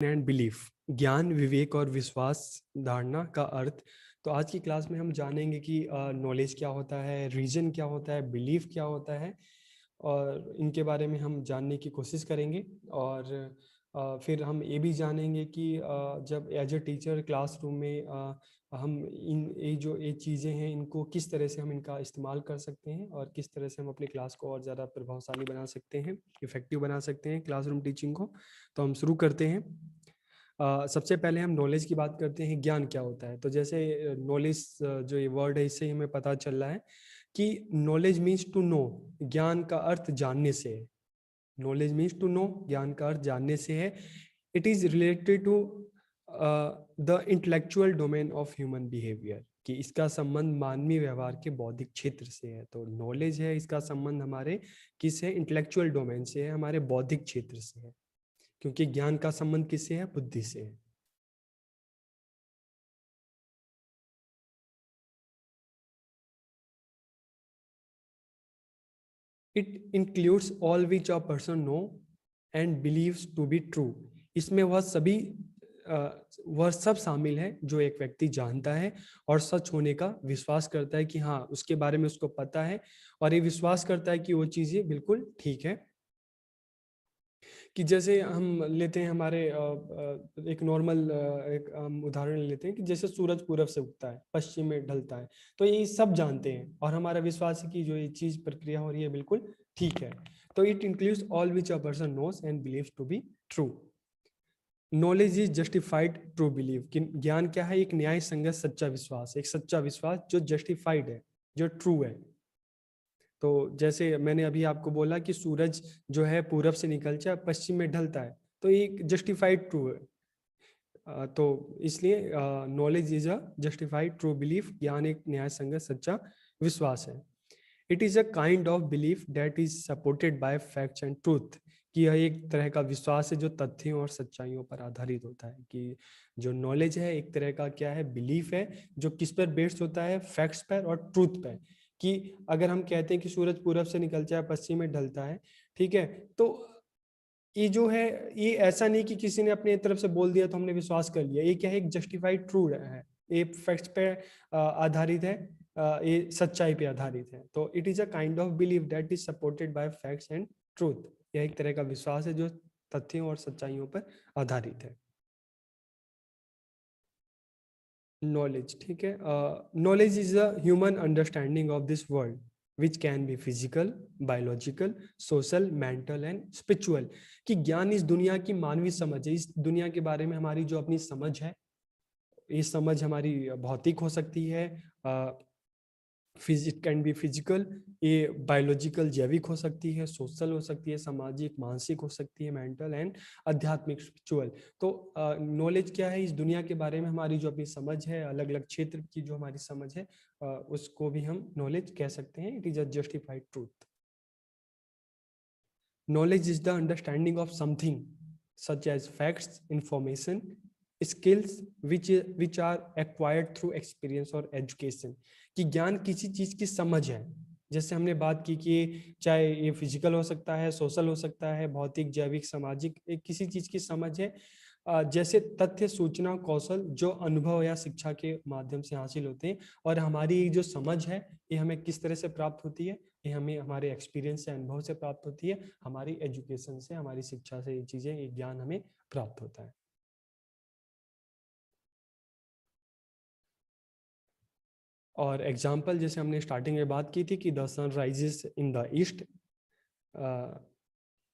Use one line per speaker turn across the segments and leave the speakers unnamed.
And belief, ज्ञान, विवेक और विश्वास, धारणा का अर्थ। तो आज की क्लास में हम जानेंगे कि नॉलेज क्या होता है, रीजन क्या होता है, बिलीफ क्या होता है, और इनके बारे में हम जानने की कोशिश करेंगे। और फिर हम ये भी जानेंगे कि जब एज ए टीचर क्लासरूम में हम ये जो ये चीज़ें हैं इनको किस तरह से हम इनका इस्तेमाल कर सकते हैं और किस तरह से हम अपनी क्लास को और ज़्यादा प्रभावशाली बना सकते हैं, इफ़ेक्टिव बना सकते हैं क्लासरूम टीचिंग को। तो हम शुरू करते हैं। सबसे पहले हम नॉलेज की बात करते हैं, ज्ञान क्या होता है। तो जैसे नॉलेज जो ये वर्ड है इससे ही हमें पता चल रहा है कि नॉलेज मीन्स टू नो, ज्ञान का अर्थ जानने से है। नॉलेज मीन्स टू नो, ज्ञान का अर्थ जानने से है। It is related to the intellectual domain of human behaviour, कि इसका संबंध मानवीय व्यवहार के बौद्धिक क्षेत्र से है। तो नॉलेज है, इसका संबंध हमारे किस है, इंटेलेक्चुअल डोमेन से है, हमारे बौद्धिक क्षेत्र से है। क्योंकि ज्ञान का संबंध किससे है, बुद्धि से है। It includes all which a person know and believes to be true. इसमें वह सब शामिल है जो एक व्यक्ति जानता है और सच होने का विश्वास करता है कि हाँ, उसके बारे में उसको पता है और ये विश्वास करता है कि वो चीज़ें बिल्कुल ठीक है। कि जैसे हम लेते हैं हमारे एक नॉर्मल एक हम उदाहरण लेते हैं कि जैसे सूरज पूरब से उगता है, पश्चिम में ढलता है। तो ये सब जानते हैं और हमारा विश्वास है कि जो ये चीज़ प्रक्रिया हो रही है बिल्कुल ठीक है। तो it includes all which a person knows and believes to be true. Knowledge is justified true believe, कि ज्ञान क्या है, एक न्याय संगत सच्चा विश्वास, एक सच्चा विश्वास जो जस्टिफाइड है, जो ट्रू है। तो जैसे मैंने अभी आपको बोला कि सूरज जो है पूरब से निकलता है, पश्चिम में ढलता है, तो ये जस्टिफाइड ट्रू है। तो इसलिए knowledge is a justified true belief, ज्ञान एक न्याय संगत सच्चा विश्वास है। It is a kind of belief that is supported by facts and truth, कि यह एक तरह का विश्वास है जो तथ्यों और सच्चाइयों पर आधारित होता है। कि जो नॉलेज है एक तरह का क्या है, बिलीफ है, जो किस पर बेस्ड होता है, फैक्ट्स पर और ट्रूथ पर। कि अगर हम कहते हैं कि सूरज पूरब से निकलता है, पश्चिम में ढलता है, ठीक है, तो ये जो है, ये ऐसा नहीं कि किसी ने अपने तरफ से बोल दिया तो हमने विश्वास कर लिया। ये क्या है, एक जस्टिफाइड ट्रू है, ये फैक्ट्स पे आधारित है, ये सच्चाई पे आधारित है। तो it is a kind of belief that is supported by facts and truth. यह एक तरह का विश्वास है जो तथ्यों और सच्चाइयों पर आधारित है। नॉलेज, ठीक है। Knowledge is a human understanding of this world which can be physical, biological, social, mental and spiritual. कि ज्ञान इस दुनिया की मानवीय समझ है, इस दुनिया के बारे में हमारी जो अपनी समझ है, ये समझ हमारी भौतिक हो सकती है, इट कैन बी फिजिकल, ये बायोलॉजिकल जैविक हो सकती है, सोशल हो सकती है, सामाजिक मानसिक हो सकती है, मेंटल एंड आध्यात्मिक स्पिरिचुअल। तो नॉलेज क्या है, इस दुनिया के बारे में हमारी जो अपनी समझ है, अलग अलग क्षेत्र की जो हमारी समझ है, उसको भी हम नॉलेज कह सकते हैं। It is a justified truth. Knowledge is the understanding of something, such as facts, information, skills which are acquired through experience or education। कि ज्ञान किसी चीज की समझ है। जैसे हमने बात की कि चाहे ये फिजिकल हो सकता है, सोशल हो सकता है, भौतिक, जैविक, सामाजिक, एक किसी चीज की समझ है। जैसे तथ्य, सूचना, कौशल जो अनुभव या शिक्षा के माध्यम से हासिल होते हैं। और हमारी जो समझ है ये हमें किस तरह से प्राप्त होती है, ये हमें हमारे एक्सपीरियंस से, अनुभव से प्राप्त होती है, हमारी एजुकेशन से, हमारी शिक्षा से, ये चीजें, ये ज्ञान हमें प्राप्त होता है। और एग्जाम्पल जैसे हमने स्टार्टिंग में बात की थी कि the sun rises in the east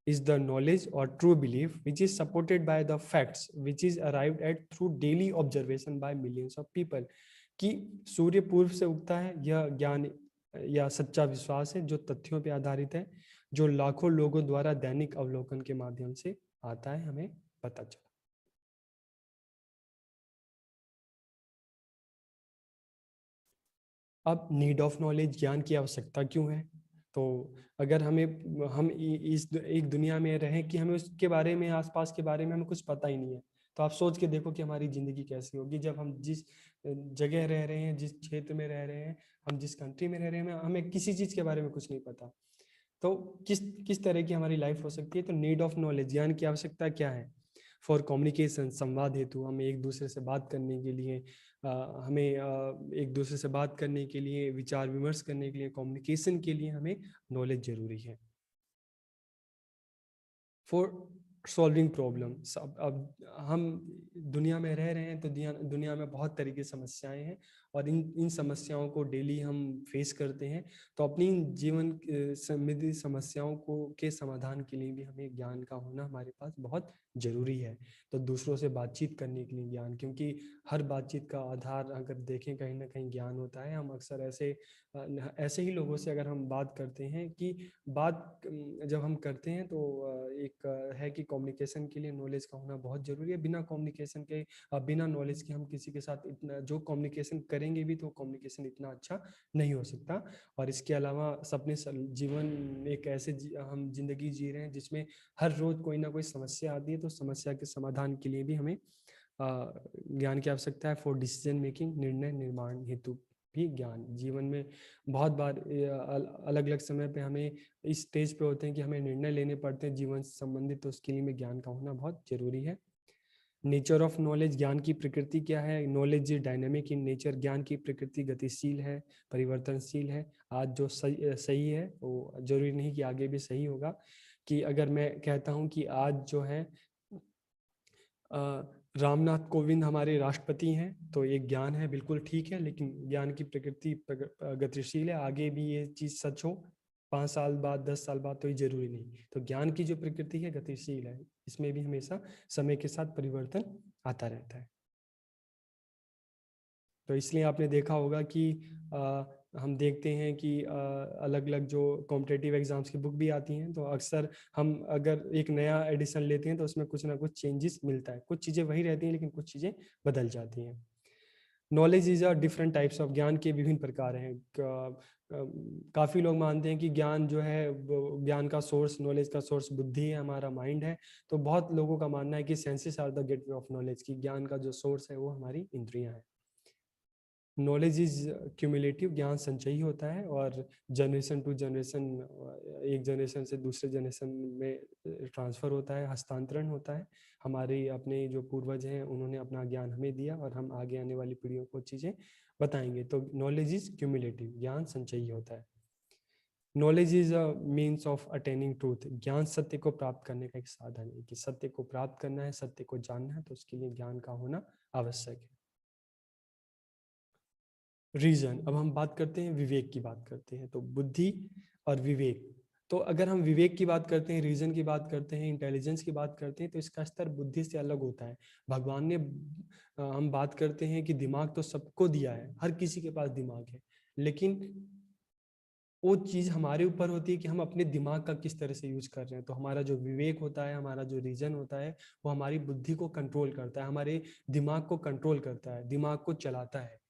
is the knowledge or true belief which is supported by the facts which is arrived at through daily observation by millions of people। कि सूर्य पूर्व से उगता है, यह ज्ञान या सच्चा विश्वास है जो तथ्यों पर आधारित है, जो लाखों लोगों द्वारा दैनिक अवलोकन के माध्यम से आता है, हमें पता चला। अब नीड ऑफ नॉलेज, ज्ञान की आवश्यकता क्यों है। तो अगर हम इस एक दुनिया में रहें कि हमें उसके बारे में, आसपास के बारे में हमें कुछ पता ही नहीं है, तो आप सोच के देखो कि हमारी ज़िंदगी कैसी होगी जब हम जिस जगह रह रहे हैं, जिस क्षेत्र में रह रहे हैं, हम जिस कंट्री में रह रहे हैं, हमें किसी चीज़ के बारे में कुछ नहीं पता। तो किस किस तरह की हमारी लाइफ हो सकती है। तो नीड ऑफ नॉलेज, ज्ञान की आवश्यकता क्या है। फॉर कम्युनिकेशन, संवाद हेतु, हमें एक दूसरे से बात करने के लिए, एक दूसरे से बात करने के लिए, विचार विमर्श करने के लिए, कम्युनिकेशन के लिए हमें नॉलेज जरूरी है। फॉर सॉल्विंग प्रॉब्लम्स, अब हम दुनिया में रह रहे हैं तो दुनिया में बहुत तरह की समस्याएं हैं और इन समस्याओं को डेली हम फेस करते हैं। तो अपनी जीवन संबंधी समस्याओं के समाधान के लिए भी हमें ज्ञान का होना हमारे पास बहुत जरूरी है। तो दूसरों से बातचीत करने के लिए ज्ञान, क्योंकि हर बातचीत का आधार अगर देखें कहीं ना कहीं ज्ञान होता है। हम अक्सर ऐसे ही लोगों से अगर हम बात करते हैं कि बात जब हम करते हैं तो एक है कि कम्युनिकेशन के लिए नॉलेज का होना बहुत जरूरी है। बिना कम्युनिकेशन के, बिना नॉलेज के हम किसी के साथ इतना जो कम्युनिकेशन करेंगे भी तो कम्युनिकेशन इतना अच्छा नहीं हो सकता। और इसके अलावा अपने जीवन एक ऐसे हम जिंदगी जी रहे हैं जिसमें हर रोज कोई ना कोई समस्या आती है। तो समस्या के समाधान के लिए भी हमें ज्ञान की आवश्यकता है। फॉर डिसीजन मेकिंग, निर्णय निर्माण हेतु भी ज्ञान। जीवन में बहुत बार अलग अलग समय पे हमें इस स्टेज पे होते हैं कि हमें निर्णय लेने पड़ते हैं जीवन से संबंधित, तो उसके लिए में ज्ञान का होना बहुत जरूरी है। नेचर ऑफ नॉलेज, ज्ञान की प्रकृति क्या है? Knowledge is dynamic in nature, ज्ञान की प्रकृति गतिशील है, परिवर्तनशील है। आज जो सही है वो जरूरी नहीं कि आगे भी सही होगा। कि अगर मैं कहता हूँ कि आज जो है रामनाथ कोविंद हमारे राष्ट्रपति हैं तो एक ज्ञान है, बिल्कुल ठीक है, लेकिन ज्ञान की प्रकृति गतिशील है। आगे भी ये चीज सच हो 5 साल बाद, 10 साल बाद, तो ये जरूरी नहीं। तो ज्ञान की जो प्रकृति है गतिशील है, इसमें भी हमेशा समय के साथ परिवर्तन आता रहता है। तो इसलिए आपने देखा होगा कि हम देखते हैं कि अलग अलग जो कॉम्पिटेटिव एग्जाम्स की बुक भी आती हैं तो अक्सर हम अगर एक नया एडिशन लेते हैं तो उसमें कुछ ना कुछ चेंजेस मिलता है। कुछ चीज़ें वही रहती हैं लेकिन कुछ चीज़ें बदल जाती हैं। Knowledge is a different types of, ज्ञान के विभिन्न प्रकार हैं। काफ़ी लोग मानते हैं कि ज्ञान जो है, ज्ञान का सोर्स, नॉलेज का सोर्स बुद्धि है, हमारा माइंड है। तो बहुत लोगों का मानना है कि senses are the gateway of knowledge, की ज्ञान का जो सोर्स है वो हमारी इंद्रियां हैं। नॉलेज इज क्यूमुलेटिव, ज्ञान संचयी होता है और जनरेशन टू जनरेशन, एक जनरेशन से दूसरे जनरेशन में ट्रांसफर होता है, हस्तांतरण होता है। हमारे अपने जो पूर्वज हैं उन्होंने अपना ज्ञान हमें दिया और हम आगे आने वाली पीढ़ियों को चीज़ें बताएंगे। तो नॉलेज इज क्यूमुलेटिव, ज्ञान संचयी होता है। Knowledge is a means of attaining truth, ज्ञान सत्य को प्राप्त करने का एक साधन है। कि सत्य को प्राप्त करना है, सत्य को जानना है, तो उसके लिए ज्ञान का होना आवश्यक है। रीजन, अब हम बात करते हैं, विवेक की बात करते हैं। तो बुद्धि और विवेक, तो अगर हम विवेक की बात करते हैं, रीजन की बात करते हैं, इंटेलिजेंस की बात करते हैं, तो इसका स्तर बुद्धि से अलग होता है। भगवान ने हम बात करते हैं कि दिमाग तो सबको दिया है, हर किसी के पास दिमाग है, लेकिन वो चीज़ हमारे ऊपर होती है कि हम अपने दिमाग का किस तरह से यूज कर रहे हैं। तो हमारा जो विवेक होता है, हमारा जो रीजन होता है, वो हमारी बुद्धि को कंट्रोल करता है, हमारे दिमाग को कंट्रोल करता है, दिमाग को चलाता है।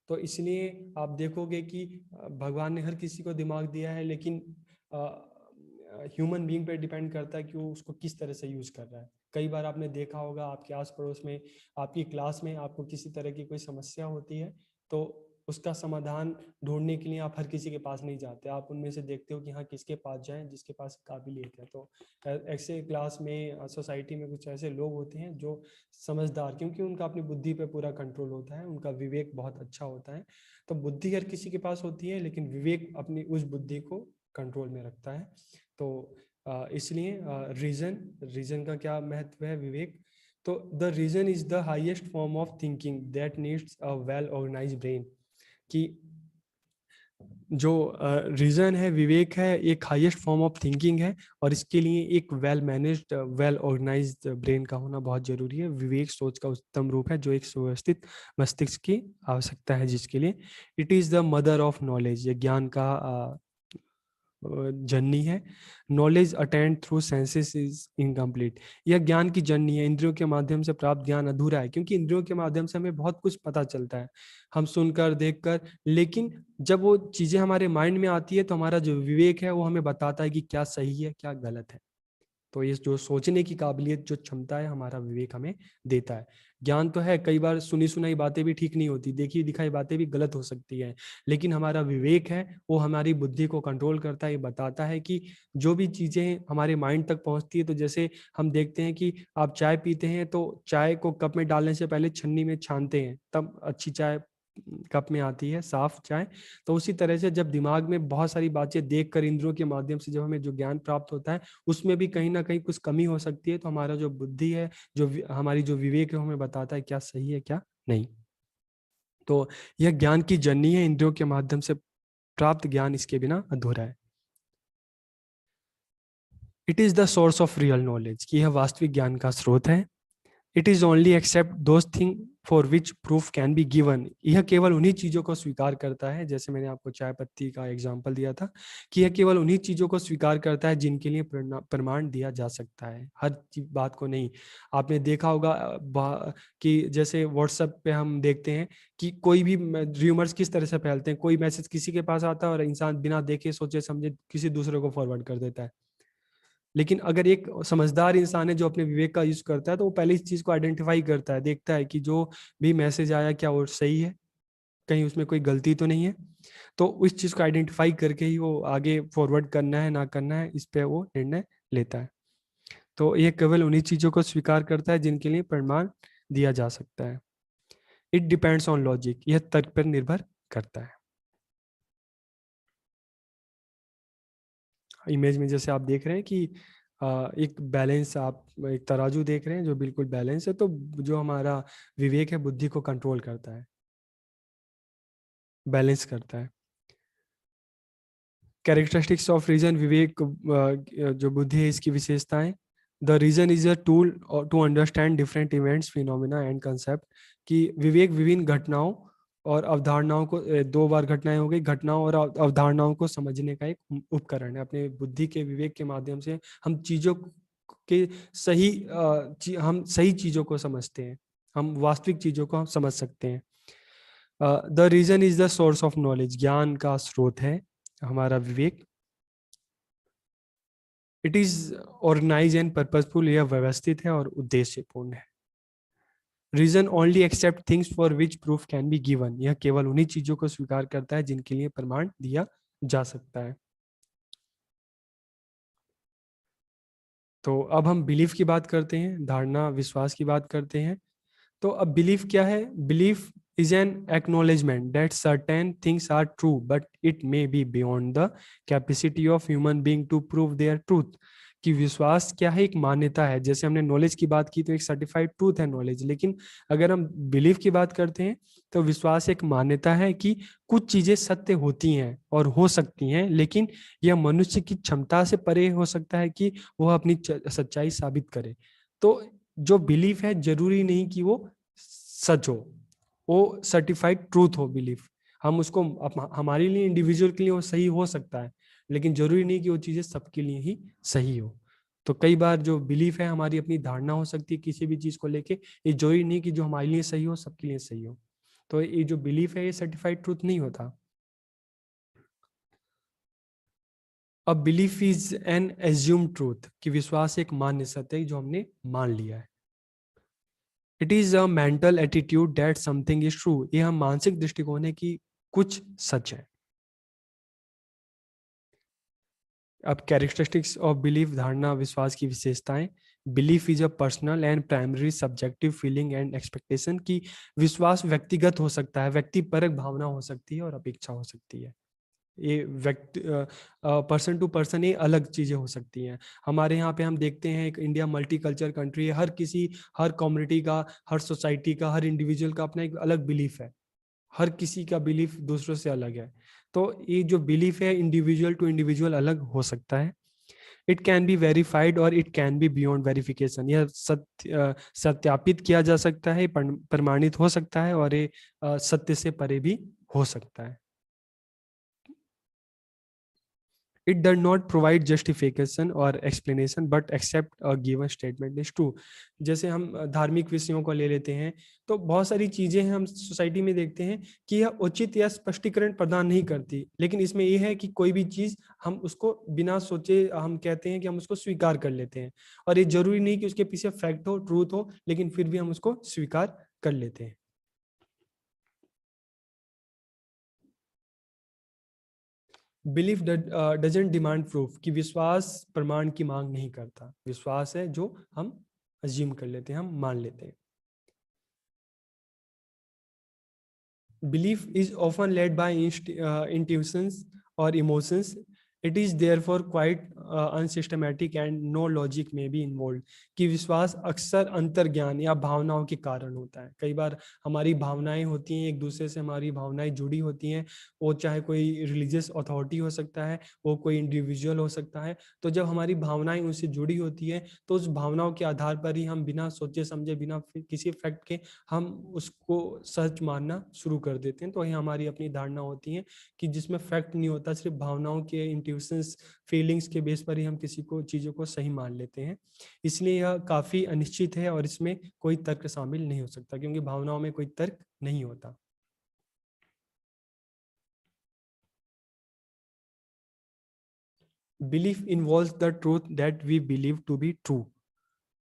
तो इसलिए आप देखोगे कि भगवान ने हर किसी को दिमाग दिया है, लेकिन ह्यूमन बीइंग पे डिपेंड करता है कि वो उसको किस तरह से यूज कर रहा है। कई बार आपने देखा होगा आपके आस पड़ोस में, आपकी क्लास में आपको किसी तरह की कोई समस्या होती है तो उसका समाधान ढूंढने के लिए आप हर किसी के पास नहीं जाते। आप उनमें से देखते हो कि हाँ किसके पास जाएं, जिसके पास काबिलियत है। तो ऐसे क्लास में, सोसाइटी में कुछ ऐसे लोग होते हैं जो समझदार, क्योंकि उनका अपनी बुद्धि पे पूरा कंट्रोल होता है, उनका विवेक बहुत अच्छा होता है। तो बुद्धि हर किसी के पास होती है, लेकिन विवेक अपनी उस बुद्धि को कंट्रोल में रखता है। तो इसलिए रीजन का क्या महत्व है? विवेक। तो the reason is the highest form of thinking that needs a well organised brain. कि जो रीजन है, विवेक है, एक हाईएस्ट फॉर्म ऑफ थिंकिंग है और इसके लिए एक well managed, well organised brain का होना बहुत जरूरी है। विवेक सोच का उत्तम रूप है जो एक सुव्यवस्थित मस्तिष्क की आवश्यकता है, जिसके लिए it is the mother of knowledge, ये ज्ञान का जननी है। Knowledge attend through senses is incomplete, यह ज्ञान की जननी है। इंद्रियों के माध्यम से प्राप्त ज्ञान अधूरा है, क्योंकि इंद्रियों के माध्यम से हमें बहुत कुछ पता चलता है, हम सुनकर, देखकर, लेकिन जब वो चीजें हमारे माइंड में आती है तो हमारा जो विवेक है वो हमें बताता है कि क्या सही है क्या गलत है। तो ये जो सोचने की काबिलियत, जो क्षमता है, हमारा विवेक हमें देता है। ज्ञान तो है, कई बार सुनी सुनाई बातें भी ठीक नहीं होती, देखी दिखाई बातें भी गलत हो सकती है, लेकिन हमारा विवेक है वो हमारी बुद्धि को कंट्रोल करता है। ये बताता है कि जो भी चीजें हमारे माइंड तक पहुंचती है, तो जैसे हम देखते हैं कि आप चाय पीते हैं तो चाय को कप में डालने से पहले छन्नी में छानते हैं, तब अच्छी चाय कप में आती है, साफ चाय। तो उसी तरह से जब दिमाग में बहुत सारी बातें देख कर, इंद्रियों के माध्यम से जब हमें जो ज्ञान प्राप्त होता है, उसमें भी कहीं ना कहीं कुछ कमी हो सकती है, तो हमारा जो बुद्धि है, जो हमारी जो विवेक है, हमें बताता है क्या सही है क्या नहीं। तो यह ज्ञान की जर्नी है, इंद्रियों के माध्यम से प्राप्त ज्ञान इसके बिना अधूरा है। It is the source of real knowledge, कि यह वास्तविक ज्ञान का स्रोत है। It is only accept those thing for which proof can be given, यह केवल उन्हीं चीजों को स्वीकार करता है, जैसे मैंने आपको चाय पत्ती का एग्जांपल दिया था, कि यह केवल उन्हीं चीजों को स्वीकार करता है जिनके लिए प्रमाण दिया जा सकता है, हर बात को नहीं। आपने देखा होगा कि जैसे व्हाट्सएप पे हम देखते हैं कि कोई भी र्यूमर्स किस तरह से फैलते हैं, कोई मैसेज किसी के पास आता है और इंसान बिना देखे सोचे समझे किसी दूसरे को फॉरवर्ड कर देता है। लेकिन अगर एक समझदार इंसान है जो अपने विवेक का यूज करता है, तो वो पहले इस चीज को आइडेंटिफाई करता है, देखता है कि जो भी मैसेज आया क्या वो सही है, कहीं उसमें कोई गलती तो नहीं है। तो उस चीज को आइडेंटिफाई करके ही वो आगे फॉरवर्ड करना है ना करना है, इस पे वो निर्णय लेता है। तो ये केवल उन्हीं चीजों को स्वीकार करता है जिनके लिए प्रमाण दिया जा सकता है। इट डिपेंड्स ऑन लॉजिक, यह तर्क पर निर्भर करता है। इमेज में जैसे आप देख रहे हैं कि एक बैलेंस, आप एक तराजू देख रहे हैं जो बिल्कुल बैलेंस है, तो जो हमारा विवेक है बुद्धि को कंट्रोल करता है, बैलेंस करता है। कैरेक्टरिस्टिक्स ऑफ रीजन, विवेक जो बुद्धि है इसकी विशेषताएं। The reason is a tool to understand different events, phenomena and concept, कि विवेक विभिन्न घटनाओं और अवधारणाओं को, दो बार घटनाएं हो गई, घटनाओं और अवधारणाओं को समझने का एक उपकरण है। अपने बुद्धि के विवेक के माध्यम से हम चीजों के सही हम सही चीजों को समझते हैं, हम वास्तविक चीजों को हम समझ सकते हैं। The reason is the source of knowledge, ज्ञान का स्रोत है हमारा विवेक। It is organise and purposeful, यह व्यवस्थित है और उद्देश्यपूर्ण है। Reason only accept things for which proof can be given, यह केवल उन्हीं चीजों को स्वीकार करता है जिनके लिए प्रमाण दिया जा सकता है। तो अब हम बिलीफ की बात करते हैं, धारणा विश्वास की बात करते हैं। तो अब बिलीफ क्या है? Belief is an acknowledgement that certain things are true, but it may be beyond the capacity of human being to prove their truth. कि विश्वास क्या है? एक मान्यता है। जैसे हमने नॉलेज की बात की तो एक सर्टिफाइड ट्रूथ है नॉलेज, लेकिन अगर हम बिलीफ की बात करते हैं तो विश्वास एक मान्यता है कि कुछ चीजें सत्य होती हैं और हो सकती हैं, लेकिन यह मनुष्य की क्षमता से परे हो सकता है कि वह अपनी सच्चाई साबित करे। तो जो बिलीफ है जरूरी नहीं कि वो सच हो, वो सर्टिफाइड ट्रूथ हो बिलीफ। हम उसको हमारे लिए, इंडिविजुअल के लिए वो सही हो सकता है, लेकिन जरूरी नहीं कि वो चीजें सबके लिए ही सही हो। तो कई बार जो बिलीफ है हमारी अपनी धारणा हो सकती है किसी भी चीज को लेके, ये जरूरी नहीं कि जो हमारे लिए सही हो सबके लिए सही हो। तो ये जो बिलीफ है ये सर्टिफाइड ट्रूथ नहीं होता। अब belief is an assume truth, कि विश्वास एक मान्य सत्य है जो हमने मान लिया है। It is a mental attitude that something is true, ये हम मानसिक दृष्टिकोण है कि कुछ सच है। अब कैरेक्टरिस्टिक्स ऑफ बिलीफ, धारणा विश्वास की विशेषताएं। Belief is a personal and primary subjective feeling and expectation, की विश्वास व्यक्तिगत हो सकता है, व्यक्तिपरक भावना हो सकती है और अपेक्षा हो सकती है। ये व्यक्ति पर्सन टू पर्सन ये अलग चीजें हो सकती हैं। हमारे यहाँ पे हम देखते हैं एक इंडिया मल्टी कल्चर कंट्री है, हर किसी, हर कम्युनिटी का, हर सोसाइटी का, हर इंडिविजुअल का अपना एक अलग बिलीफ है, हर किसी का बिलीफ दूसरों से अलग है। तो ये जो बिलीफ है इंडिविजुअल टू इंडिविजुअल अलग हो सकता है। इट कैन बी वेरीफाइड और it can B beyond verification, यह सत्यापित किया जा सकता है, प्रमाणित हो सकता है, और ये सत्य से परे भी हो सकता है। It does not provide justification or explanation but accept a given statement is true. जैसे हम धार्मिक विषयों को ले लेते हैं, तो बहुत सारी चीजें हैं हम सोसाइटी में देखते हैं कि यह उचित या स्पष्टीकरण प्रदान नहीं करती, लेकिन इसमें यह है कि कोई भी चीज हम उसको बिना सोचे हम कहते हैं कि हम उसको स्वीकार कर लेते हैं, और ये जरूरी नहीं कि उसके पीछे फैक्ट हो, ट्रूथ हो, लेकिन फिर भी हम उसको स्वीकार कर लेते हैं। बिलीफ डजंट डिमांड प्रूफ, कि विश्वास प्रमाण की मांग नहीं करता, विश्वास है जो हम अज्यूम कर लेते हैं, हम मान लेते हैं। Belief is often led by intuitions or emotions. It is therefore quite unsystematic and no logic may be involved. कि विश्वास अक्सर अंतर्ज्ञान या भावनाओं के कारण होता है। कई बार हमारी भावनाएं होती हैं, एक दूसरे से हमारी भावनाएं जुड़ी होती हैं, वो चाहे कोई रिलीजियस अथॉरिटी हो सकता है, वो कोई इंडिविजुअल हो सकता है। तो जब हमारी भावनाएं उनसे जुड़ी होती है, तो उस भावनाओं के आधार पर ही हम बिना सोचे समझे, बिना किसी फैक्ट के हम उसको सच मानना शुरू कर देते हैं। तो ये हमारी अपनी धारणा होती है कि जिसमें फैक्ट नहीं होता, सिर्फ भावनाओं के, इंट्यूशंस, फीलिंग्स के बेस पर ही हम किसी को चीज़ों को सही मान लेते हैं। इसलिए यह काफ़ी अनिश्चित है और इसमें कोई तर्क शामिल नहीं हो सकता, क्योंकि भावनाओं में कोई तर्क नहीं होता। Belief involves the truth that we believe to be true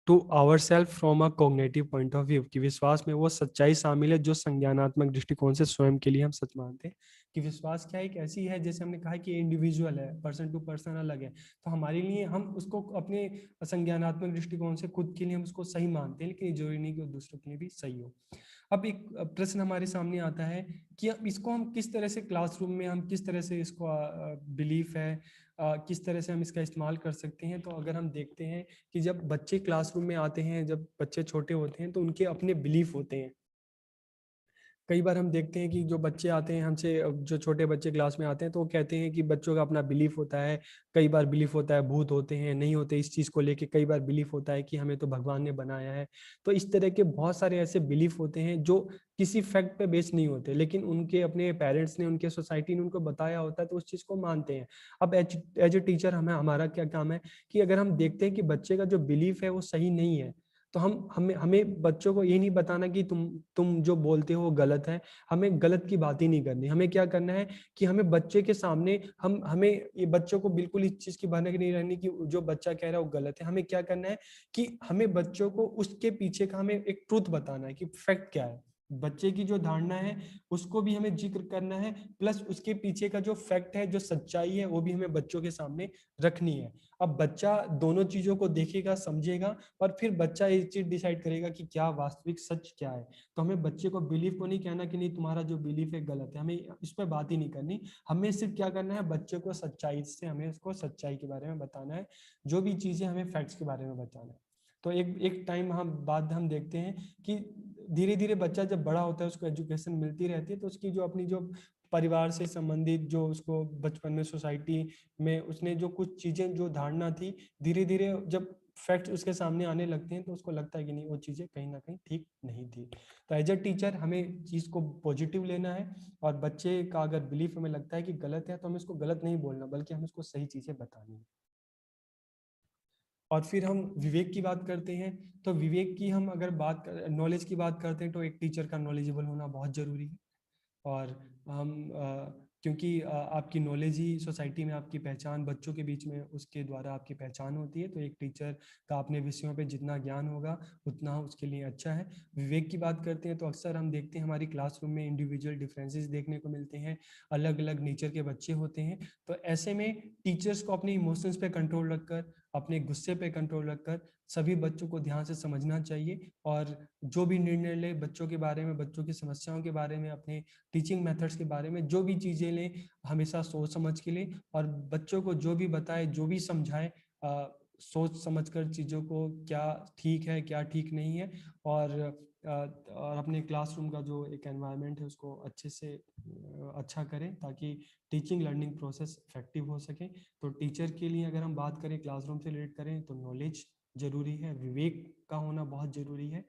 to our self from a cognitive point of view, कि विश्वास में वो सच्चाई शामिल है जो संज्ञानात्मक दृष्टिकोण से स्वयं के लिए हम सच मानते हैं। कि विश्वास क्या एक ऐसी है, जैसे हमने कहा कि इंडिविजुअल है, पर्सन टू पर्सन अलग है, तो हमारे लिए हम उसको अपने संज्ञानात्मक दृष्टिकोण से खुद के लिए हम उसको सही मानते हैं, लेकिन ये जरूरी नहीं कि वो दूसरों के लिए भी सही हो। अब एक प्रश्न हमारे सामने आता है कि अब इसको हम किस तरह से क्लासरूम में, हम किस तरह से इसको बिलीफ है, किस तरह से हम इसका इस्तेमाल कर सकते हैं। तो अगर हम देखते हैं कि जब बच्चे क्लासरूम में आते हैं, जब बच्चे छोटे होते हैं, तो उनके अपने बिलीफ होते हैं। कई बार हम देखते हैं कि जो बच्चे आते हैं हमसे, जो छोटे बच्चे क्लास में आते हैं, तो वो कहते हैं कि बच्चों का अपना बिलीफ होता है। कई बार बिलीफ होता है भूत होते हैं, नहीं होते इस चीज़ को लेके। कई बार बिलीफ होता है कि हमें तो भगवान ने बनाया है। तो इस तरह के बहुत सारे ऐसे बिलीफ होते हैं जो किसी फैक्ट पे बेस नहीं होते, लेकिन उनके अपने पेरेंट्स ने, उनके सोसाइटी ने उनको बताया होता है, तो उस चीज़ को मानते हैं। अब एज ए टीचर हमारा क्या काम है कि अगर हम देखते हैं कि बच्चे का जो बिलीफ है वो सही नहीं है, तो हम हमें हमें बच्चों को ये नहीं बताना कि तुम जो बोलते हो वो गलत है। हमें गलत की बात ही नहीं करनी। हमें क्या करना है कि हमें बच्चे के सामने हमें ये बच्चों को बिल्कुल इस चीज की भनक नहीं रहनी कि जो बच्चा कह रहा है वो गलत है। हमें क्या करना है कि हमें बच्चों को उसके पीछे का हमें एक ट्रूथ बताना है कि फैक्ट क्या है। बच्चे की जो धारणा है उसको भी हमें जिक्र करना है, प्लस उसके पीछे का जो फैक्ट है, जो सच्चाई है, वो भी हमें बच्चों के सामने रखनी है। अब बच्चा दोनों चीजों को देखेगा, समझेगा, और फिर बच्चा ये चीज डिसाइड करेगा कि क्या वास्तविक सच क्या है। तो हमें बच्चे को बिलीफ को नहीं कहना कि नहीं तुम्हारा जो बिलीफ है गलत है, हमें इस पर बात ही नहीं करनी। हमें सिर्फ क्या करना है, बच्चे को सच्चाई से, हमें उसको सच्चाई के बारे में बताना है, जो भी चीजें हमें फैक्ट्स के बारे में बताना है। तो एक एक टाइम हम बाद हम देखते हैं कि धीरे धीरे बच्चा जब बड़ा होता है, उसको एजुकेशन मिलती रहती है, तो उसकी जो अपनी जो परिवार से संबंधित, जो उसको बचपन में सोसाइटी में उसने जो कुछ चीजें, जो धारणा थी, धीरे धीरे जब फैक्ट्स उसके सामने आने लगते हैं, तो उसको लगता है कि नहीं, वो चीजें कहीं ना कहीं ठीक नहीं थी। तो एज ए टीचर हमें चीज को पॉजिटिव लेना है, और बच्चे का अगर बिलीफ हमें लगता है कि गलत है, तो हमें उसको गलत नहीं बोलना, बल्कि हमें उसको सही चीजें बतानी है। और फिर हम विवेक की बात करते हैं। तो विवेक की हम अगर नॉलेज की बात करते हैं, तो एक टीचर का नॉलेजेबल होना बहुत जरूरी है। और हम क्योंकि आपकी नॉलेज ही सोसाइटी में आपकी पहचान, बच्चों के बीच में उसके द्वारा आपकी पहचान होती है। तो एक टीचर का अपने विषयों पे जितना ज्ञान होगा, उतना उसके लिए अच्छा है। विवेक की बात करते हैं, तो अक्सर हम देखते हैं हमारी क्लासरूम में इंडिविजुअल डिफरेंसेस देखने को मिलते हैं, अलग अलग नेचर के बच्चे होते हैं। तो ऐसे में टीचर्स को अपने इमोशंस पे कंट्रोल रखकर, अपने गुस्से पे कंट्रोल रखकर सभी बच्चों को ध्यान से समझना चाहिए, और जो भी निर्णय ले बच्चों के बारे में, बच्चों की समस्याओं के बारे में, अपने टीचिंग मेथड्स के बारे में, जो भी चीज़ें लें, हमेशा सोच समझ के लें। और बच्चों को जो भी बताए, जो भी समझाए, सोच समझकर चीज़ों को, क्या ठीक है क्या ठीक नहीं है। और और अपने क्लासरूम का जो एक एनवायरनमेंट है उसको अच्छे से अच्छा करें, ताकि टीचिंग लर्निंग प्रोसेस इफेक्टिव हो सके। तो टीचर के लिए अगर हम बात करें, क्लासरूम से रिलेट करें, तो नॉलेज जरूरी है, विवेक का होना बहुत जरूरी है।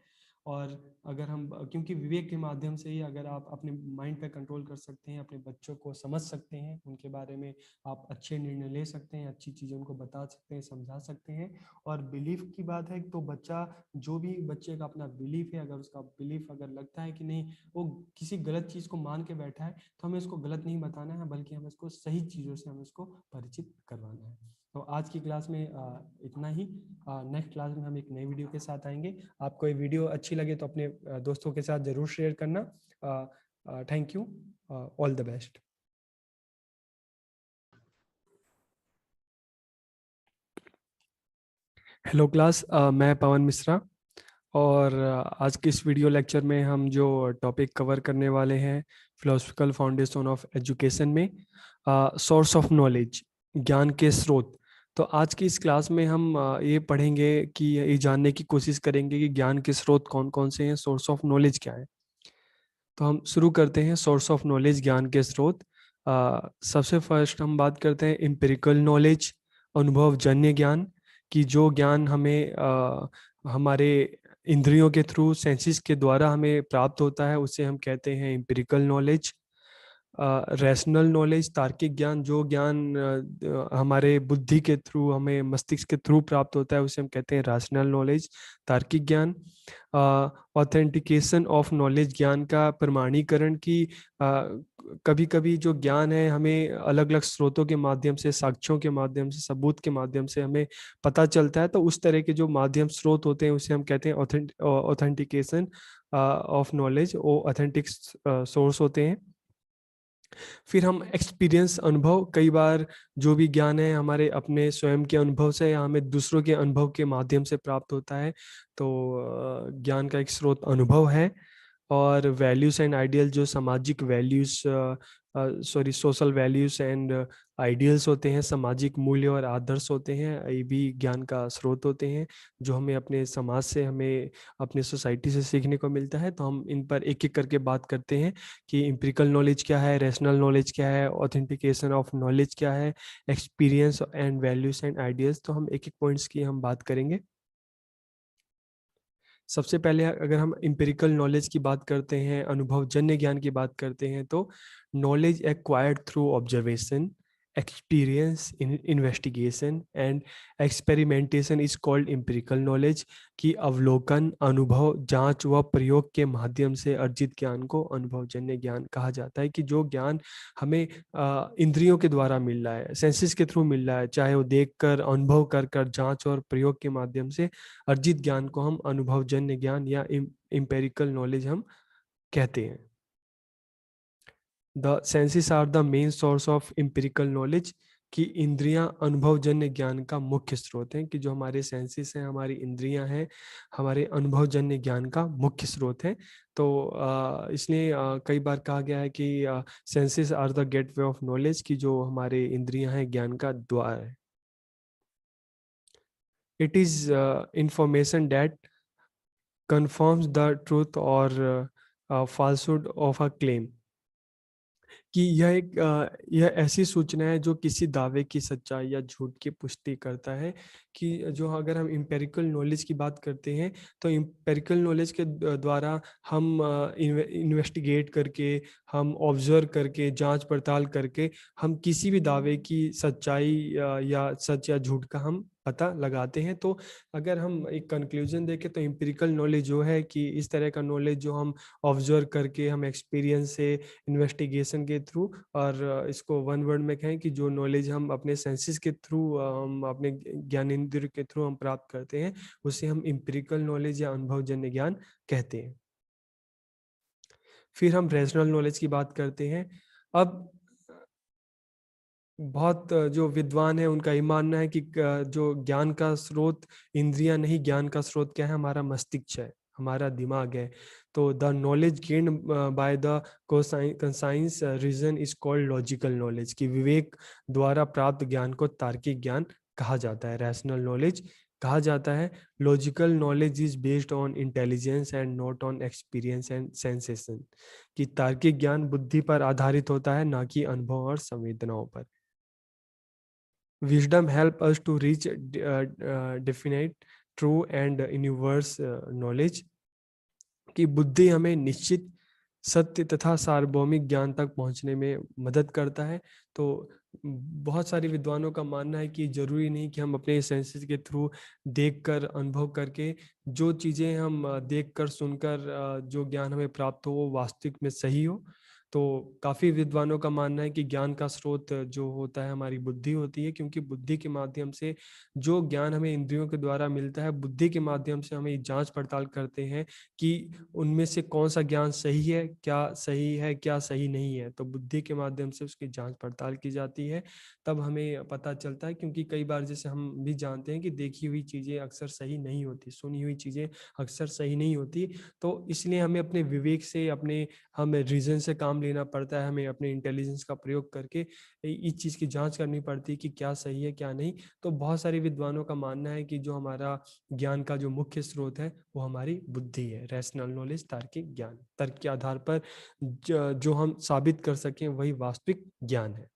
और अगर हम, क्योंकि विवेक के माध्यम से ही अगर आप अपने माइंड पे कंट्रोल कर सकते हैं, अपने बच्चों को समझ सकते हैं, उनके बारे में आप अच्छे निर्णय ले सकते हैं, अच्छी चीज़ें उनको बता सकते हैं, समझा सकते हैं। और बिलीफ की बात है तो बच्चा, जो भी बच्चे का अपना बिलीफ है, अगर उसका बिलीफ अगर लगता है कि नहीं वो किसी गलत चीज़ को मान के बैठा है, तो हमें उसको गलत नहीं बताना है, बल्कि हमें उसको सही चीज़ों से हमें उसको परिचित करवाना है। तो आज की क्लास में इतना ही। नेक्स्ट क्लास में हम एक नई वीडियो के साथ आएंगे। आपको ये वीडियो अच्छी लगे तो अपने दोस्तों के साथ ज़रूर शेयर करना। Thank you, all the best. Hello class, मैं पवन मिश्रा, और आज के इस वीडियो लेक्चर में हम जो टॉपिक कवर करने वाले हैं, फिलोसफिकल फाउंडेशन ऑफ एजुकेशन में सोर्स ऑफ नॉलेज, ज्ञान के स्रोत। तो आज की इस क्लास में हम ये पढ़ेंगे कि ये जानने की कोशिश करेंगे कि ज्ञान के स्रोत कौन कौन से हैं, सोर्स ऑफ नॉलेज क्या है। तो हम शुरू करते हैं, सोर्स ऑफ नॉलेज, ज्ञान के स्रोत। सबसे फर्स्ट हम बात करते हैं एम्पिरिकल नॉलेज, अनुभवजन्य ज्ञान, कि जो ज्ञान हमें हमारे इंद्रियों के थ्रू, सेंसेस के द्वारा हमें प्राप्त होता है, उसे हम कहते हैं एम्पिरिकल नॉलेज। रैशनल नॉलेज, तार्किक ज्ञान, जो ज्ञान हमारे बुद्धि के थ्रू, हमें मस्तिष्क के थ्रू प्राप्त होता है, उसे हम कहते हैं रैशनल नॉलेज, तार्किक ज्ञान। ऑथेंटिकेशन ऑफ नॉलेज, ज्ञान का प्रमाणीकरण, की कभी कभी जो ज्ञान है हमें अलग अलग स्रोतों के माध्यम से, साक्ष्यों के माध्यम से, सबूत के माध्यम से हमें पता चलता है, तो उस तरह के जो माध्यम स्रोत होते हैं उसे हम कहते हैं ऑथेंटिकेशन ऑफ नॉलेज, वो ऑथेंटिक सोर्स होते हैं। फिर हम एक्सपीरियंस, अनुभव, कई बार जो भी ज्ञान है हमारे अपने स्वयं के अनुभव से या हमें दूसरों के अनुभव के माध्यम से प्राप्त होता है, तो ज्ञान का एक स्रोत अनुभव है। और वैल्यूज एंड आइडियल, जो सामाजिक values, sorry social values and ideals होते हैं, सामाजिक मूल्य और आदर्श होते हैं, ये भी ज्ञान का स्रोत होते हैं, जो हमें अपने समाज से, हमें अपने सोसाइटी से सीखने को मिलता है। तो हम इन पर एक एक करके बात करते हैं कि एम्पिरिकल नॉलेज क्या है, रैशनल नॉलेज क्या है, ऑथेंटिकेशन ऑफ नॉलेज क्या है, experience and values and ideals. तो हम एक एक पॉइंट्स की हम बात करेंगे। सबसे पहले अगर हम एम्पिरिकल नॉलेज की बात करते हैं, अनुभवजन्य ज्ञान की बात करते हैं, तो knowledge acquired through observation, experience, investigation and experimentation is called empirical knowledge. की अवलोकन, अनुभव, जांच व प्रयोग के माध्यम से अर्जित ज्ञान को अनुभवजन्य ज्ञान कहा जाता है। कि जो ज्ञान हमें इंद्रियों के द्वारा मिल रहा है, सेंसेस के थ्रू मिल रहा है, चाहे वो देखकर, अनुभव कर कर, जांच और प्रयोग के माध्यम से अर्जित ज्ञान को हम अनुभवजन्य ज्ञान या इम्पेरिकल नॉलेज हम कहते हैं। The senses are the main source of empirical knowledge, कि इंद्रियां अनुभवजन्य ज्ञान का मुख्य स्रोत हैं। कि जो हमारे सेंसेस हैं, हमारी इंद्रियां हैं, हमारे अनुभवजन्य ज्ञान का मुख्य स्रोत है। तो इसलिए कई बार कहा गया है कि senses are the gateway of knowledge, की जो हमारे इंद्रियां हैं ज्ञान का द्वार है। It is information that confirms the truth or falsehood of a claim, कि यह ऐसी सूचना है जो किसी दावे की सच्चाई या झूठ की पुष्टि करता है। कि जो, अगर हम इम्पेरिकल नॉलेज की बात करते हैं, तो इम्पेरिकल नॉलेज के द्वारा हम इन्वेस्टिगेट करके, हम ऑब्जर्व करके, जांच पड़ताल करके, हम किसी भी दावे की सच्चाई या सच या झूठ का हम पता लगाते हैं। तो अगर हम एक कंक्लूजन देखें, तो इम्पेरिकल नॉलेज जो है कि इस तरह का नॉलेज जो हम ऑब्जर्व करके, हम एक्सपीरियंस से, इन्वेस्टिगेशन के थ्रू, और इसको वन वर्ड में कहें कि जो नॉलेज हम अपने सेंसेस के थ्रू, हम अपने ज्ञानेंद्रिय के थ्रू हम प्राप्त करते हैं, उसे हम इम्पेरिकल नॉलेज या अनुभवजन्य ज्ञान कहते हैं। फिर हम रैशनल नॉलेज की बात करते हैं। अब बहुत जो विद्वान है उनका ये मानना है कि जो ज्ञान का स्रोत इंद्रियां नहीं, ज्ञान का स्रोत क्या है, हमारा मस्तिष्क है, हमारा दिमाग है। तो the knowledge gained by the conscience reason is called logical knowledge, की विवेक द्वारा प्राप्त ज्ञान को तार्किक ज्ञान कहा जाता है, रैशनल नॉलेज कहा जाता है। Logical knowledge is based on intelligence and not on experience and sensation, कि तार्किक ज्ञान बुद्धि पर आधारित होता है, ना कि अनुभव और संवेदनाओं पर। Wisdom help us to reach definite, true and universe knowledge. कि बुद्धि हमें निश्चित सत्य तथा सार्वभौमिक ज्ञान तक पहुंचने में मदद करता है। तो बहुत सारे विद्वानों का मानना है कि जरूरी नहीं कि हम अपने सेंसेस के थ्रू देखकर अनुभव करके जो चीज़ें हम देखकर सुनकर जो ज्ञान हमें प्राप्त हो वो वास्तविक में सही हो। तो काफ़ी विद्वानों का मानना है कि ज्ञान का स्रोत जो होता है हमारी बुद्धि होती है, क्योंकि बुद्धि के माध्यम से जो ज्ञान हमें इंद्रियों के द्वारा मिलता है, बुद्धि के माध्यम से हमें जांच पड़ताल करते हैं कि उनमें से कौन सा ज्ञान सही है, क्या सही नहीं है। तो बुद्धि के माध्यम से उसकी जांच पड़ताल की जाती है, तब हमें पता चलता है। क्योंकि कई बार जैसे हम भी जानते हैं कि देखी हुई चीज़ें अक्सर सही नहीं होती, सुनी हुई चीज़ें अक्सर सही नहीं होती। तो इसलिए हमें अपने विवेक से, हमें रीज़न से काम लेना पड़ता है, हमें अपने इंटेलिजेंस का प्रयोग करके इस चीज़ की जाँच करनी पड़ती है कि क्या सही है, क्या नहीं। तो बहुत सारे विद्वानों का मानना है कि जो हमारा ज्ञान का जो मुख्य स्रोत है वो हमारी बुद्धि है। रैशनल नॉलेज, तार्किक ज्ञान, तर्क के आधार पर जो हम साबित कर सकें वही वास्तविक ज्ञान है।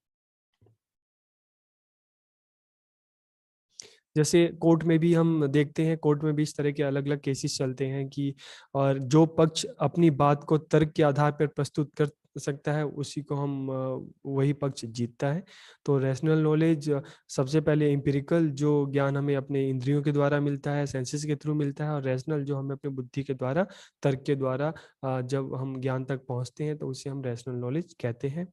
जैसे कोर्ट में भी हम देखते हैं, कोर्ट में भी इस तरह के अलग अलग केसेस चलते हैं कि और जो पक्ष अपनी बात को तर्क के आधार पर प्रस्तुत कर सकता है उसी को हम वही पक्ष जीतता है। तो रैशनल नॉलेज सबसे पहले एम्पिरिकल जो ज्ञान हमें अपने इंद्रियों के द्वारा मिलता है, सेंसेस के थ्रू मिलता है, और रैशनल जो हमें अपनी बुद्धि के द्वारा, तर्क के द्वारा जब हम ज्ञान तक पहुंचते हैं तो उसे हम रैशनल नॉलेज कहते हैं।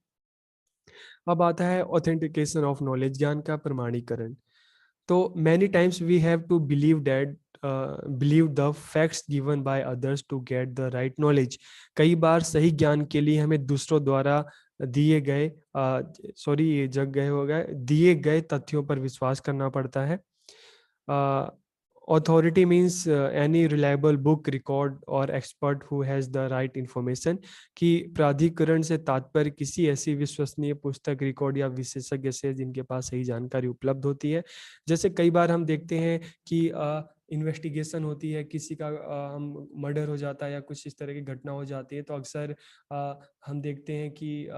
अब आता है ऑथेंटिकेशन ऑफ नॉलेज, ज्ञान का प्रमाणीकरण। तो many times we have to believe the facts given by others to get the right knowledge। कई बार सही ज्ञान के लिए हमें दूसरों द्वारा दिए गए सॉरी ये जग गए हो गए दिए गए तथ्यों पर विश्वास करना पड़ता है। Authority means any reliable book, record or expert who has the right information। कि प्राधिकरण से तात्पर्य किसी ऐसी विश्वसनीय पुस्तक, रिकॉर्ड या विशेषज्ञ से जिनके पास सही जानकारी उपलब्ध होती है। जैसे कई बार हम देखते हैं कि इन्वेस्टिगेशन होती है, किसी का हम मर्डर हो जाता है या कुछ इस तरह की घटना हो जाती है, तो अक्सर हम देखते हैं कि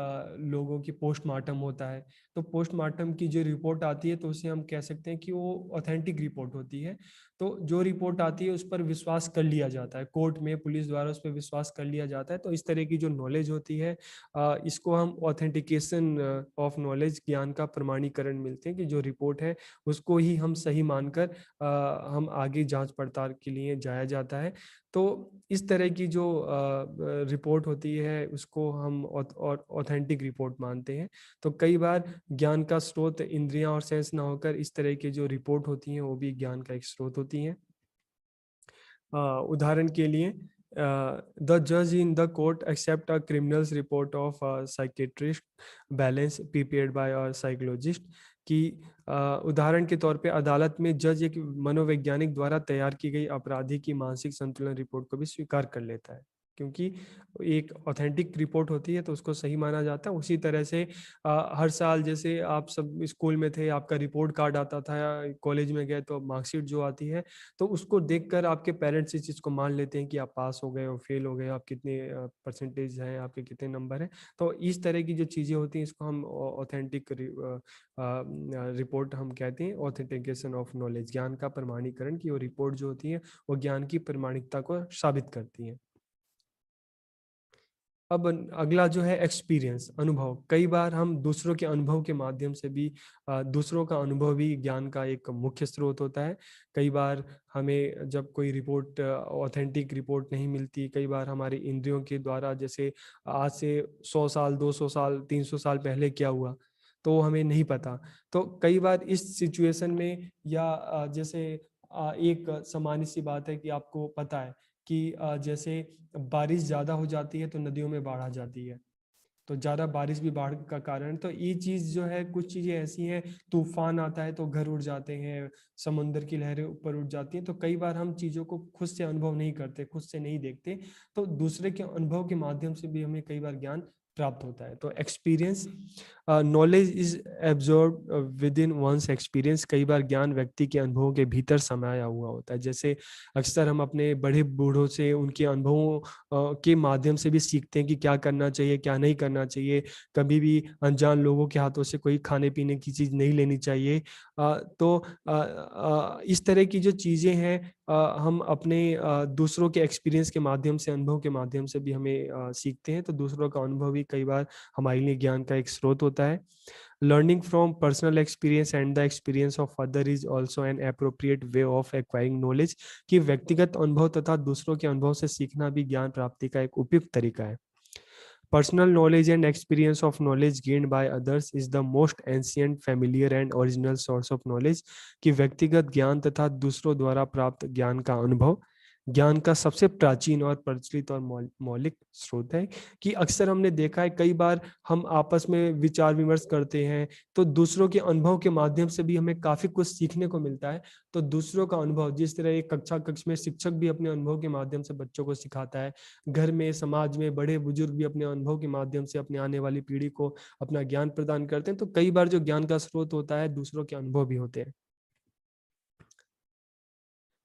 लोगों की पोस्टमार्टम होता है। तो पोस्टमार्टम की जो रिपोर्ट आती है तो उसे हम कह सकते हैं कि वो ऑथेंटिक रिपोर्ट होती है। तो जो रिपोर्ट आती है उस पर विश्वास कर लिया जाता है, कोर्ट में पुलिस द्वारा उस पर विश्वास कर लिया जाता है। तो इस तरह की जो नॉलेज होती है इसको हम ऑथेंटिकेशन ऑफ नॉलेज, ज्ञान का प्रमाणीकरण मिलते हैं कि जो रिपोर्ट है उसको ही हम सही मानकर हम आगे जांच पड़ताल के लिए जाया जाता है। तो इस तरह की जो रिपोर्ट होती है उसको हम ऑथेंटिक रिपोर्ट मानते हैं। तो कई बार ज्ञान का स्रोत इंद्रियां और सेंस ना होकर इस तरह की जो रिपोर्ट होती हैं वो भी ज्ञान का एक स्रोत होती हैं। उदाहरण के लिए द जज in the court accept a criminals report of psychiatrist balance prepared by a psychologist. कि उदाहरण के तौर पे अदालत में जज एक मनोवैज्ञानिक द्वारा तैयार की गई अपराधी की मानसिक संतुलन रिपोर्ट को भी स्वीकार कर लेता है, क्योंकि एक ऑथेंटिक रिपोर्ट होती है तो उसको सही माना जाता है। उसी तरह से हर साल जैसे आप सब स्कूल में थे, आपका रिपोर्ट कार्ड आता था, या कॉलेज में गए तो मार्कशीट जो आती है, तो उसको देखकर आपके पेरेंट्स इस चीज़ को मान लेते हैं कि आप पास हो गए हो, फेल हो गए हो, आप कितने परसेंटेज हैं, आपके कितने नंबर हैं। तो इस तरह की जो चीज़ें होती हैं इसको हम ऑथेंटिक रिपोर्ट हम कहते हैं, ऑथेंटिकेशन ऑफ नॉलेज, ज्ञान का प्रमाणीकरण। की वो रिपोर्ट जो होती है वो ज्ञान की प्रमाणिकता को साबित करती है। अब अगला जो है एक्सपीरियंस, अनुभव। कई बार हम दूसरों के अनुभव के माध्यम से भी दूसरों का अनुभव भी ज्ञान का एक मुख्य स्रोत होता है। कई बार हमें जब कोई रिपोर्ट, ऑथेंटिक रिपोर्ट नहीं मिलती, कई बार हमारी इंद्रियों के द्वारा, जैसे आज से 100 साल, 200 साल, 300 साल पहले क्या हुआ तो हमें नहीं पता। तो कई बार इस सिचुएशन में, या जैसे एक सामान्य सी बात है कि आपको पता है कि जैसे बारिश ज़्यादा हो जाती है तो नदियों में बाढ़ आ जाती है। तो ज़्यादा बारिश भी बाढ़ का कारण। तो ये चीज़ जो है, कुछ चीज़ें ऐसी हैं, तूफान आता है तो घर उड़ जाते हैं, समुद्र की लहरें ऊपर उठ जाती हैं। तो कई बार हम चीज़ों को खुद से अनुभव नहीं करते, खुद से नहीं देखते, तो दूसरे के अनुभव के माध्यम से भी हमें कई बार ज्ञान प्राप्त होता है। तो experience knowledge is absorb within one's experience. कई बार ज्ञान व्यक्ति के अनुभवों के भीतर समाया हुआ होता है। जैसे अक्सर हम अपने बड़े बूढ़ों से उनके अनुभवों के माध्यम से भी सीखते हैं कि क्या करना चाहिए, क्या नहीं करना चाहिए। कभी भी अनजान लोगों के हाथों से कोई खाने पीने की चीज़ नहीं लेनी चाहिए। तो इस तरह की जो चीज़ें हैं, हम अपने दूसरों के एक्सपीरियंस के माध्यम से, अनुभव के माध्यम से भी हमें सीखते हैं। तो दूसरों का अनुभव भी कई बार हमारे लिए ज्ञान का एक स्रोत होता है। Learning from personal experience and the experience of other is also an appropriate way of acquiring knowledge. कि व्यक्तिगत अनुभव तथा दूसरों के अनुभव से सीखना भी ज्ञान प्राप्ति का एक उपयुक्त तरीका है। Personal knowledge and experience of knowledge gained by others is the most ancient, familiar and original source of knowledge। कि व्यक्तिगत ज्ञान तथा दूसरों द्वारा प्राप्त ज्ञान का अनुभव ज्ञान का सबसे प्राचीन और प्रचलित और मौलिक स्रोत है। कि अक्सर हमने देखा है, कई बार हम आपस में विचार विमर्श करते हैं तो दूसरों के अनुभव के माध्यम से भी हमें काफी कुछ सीखने को मिलता है। तो दूसरों का अनुभव, जिस तरह एक कक्ष में शिक्षक भी अपने अनुभव के माध्यम से बच्चों को सिखाता है, घर में, समाज में बड़े बुजुर्ग भी अपने अनुभव के माध्यम से अपने आने वाली पीढ़ी को अपना ज्ञान प्रदान करते हैं। तो कई बार जो ज्ञान का स्रोत होता है, दूसरों के अनुभव भी होते हैं।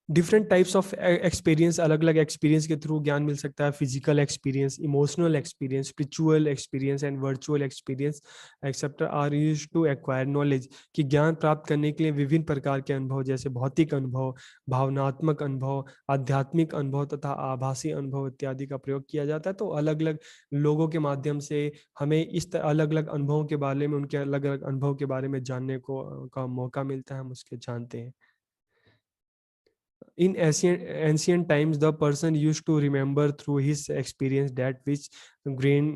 डिफरेंट टाइप्स ऑफ एक्सपीरियंस, अलग अलग एक्सपीरियंस के थ्रू ज्ञान मिल सकता है। Physical experience, emotional experience, spiritual experience and virtual experience accept are use to acquire knowledge. कि ज्ञान प्राप्त करने के लिए विभिन्न प्रकार के अनुभव, जैसे भौतिक अनुभव, भावनात्मक अनुभव, आध्यात्मिक अनुभव तथा आभासी अनुभव इत्यादि का प्रयोग किया जाता है। तो अलग अलग लोगों के माध्यम से हमें इस अलग अलग अनुभवों के बारे में, उनके अलग अलग अनुभव के बारे में जानने को का मौका मिलता है, हम उसके जानते हैं। In ancient times, the person used to remember through his experience that which grain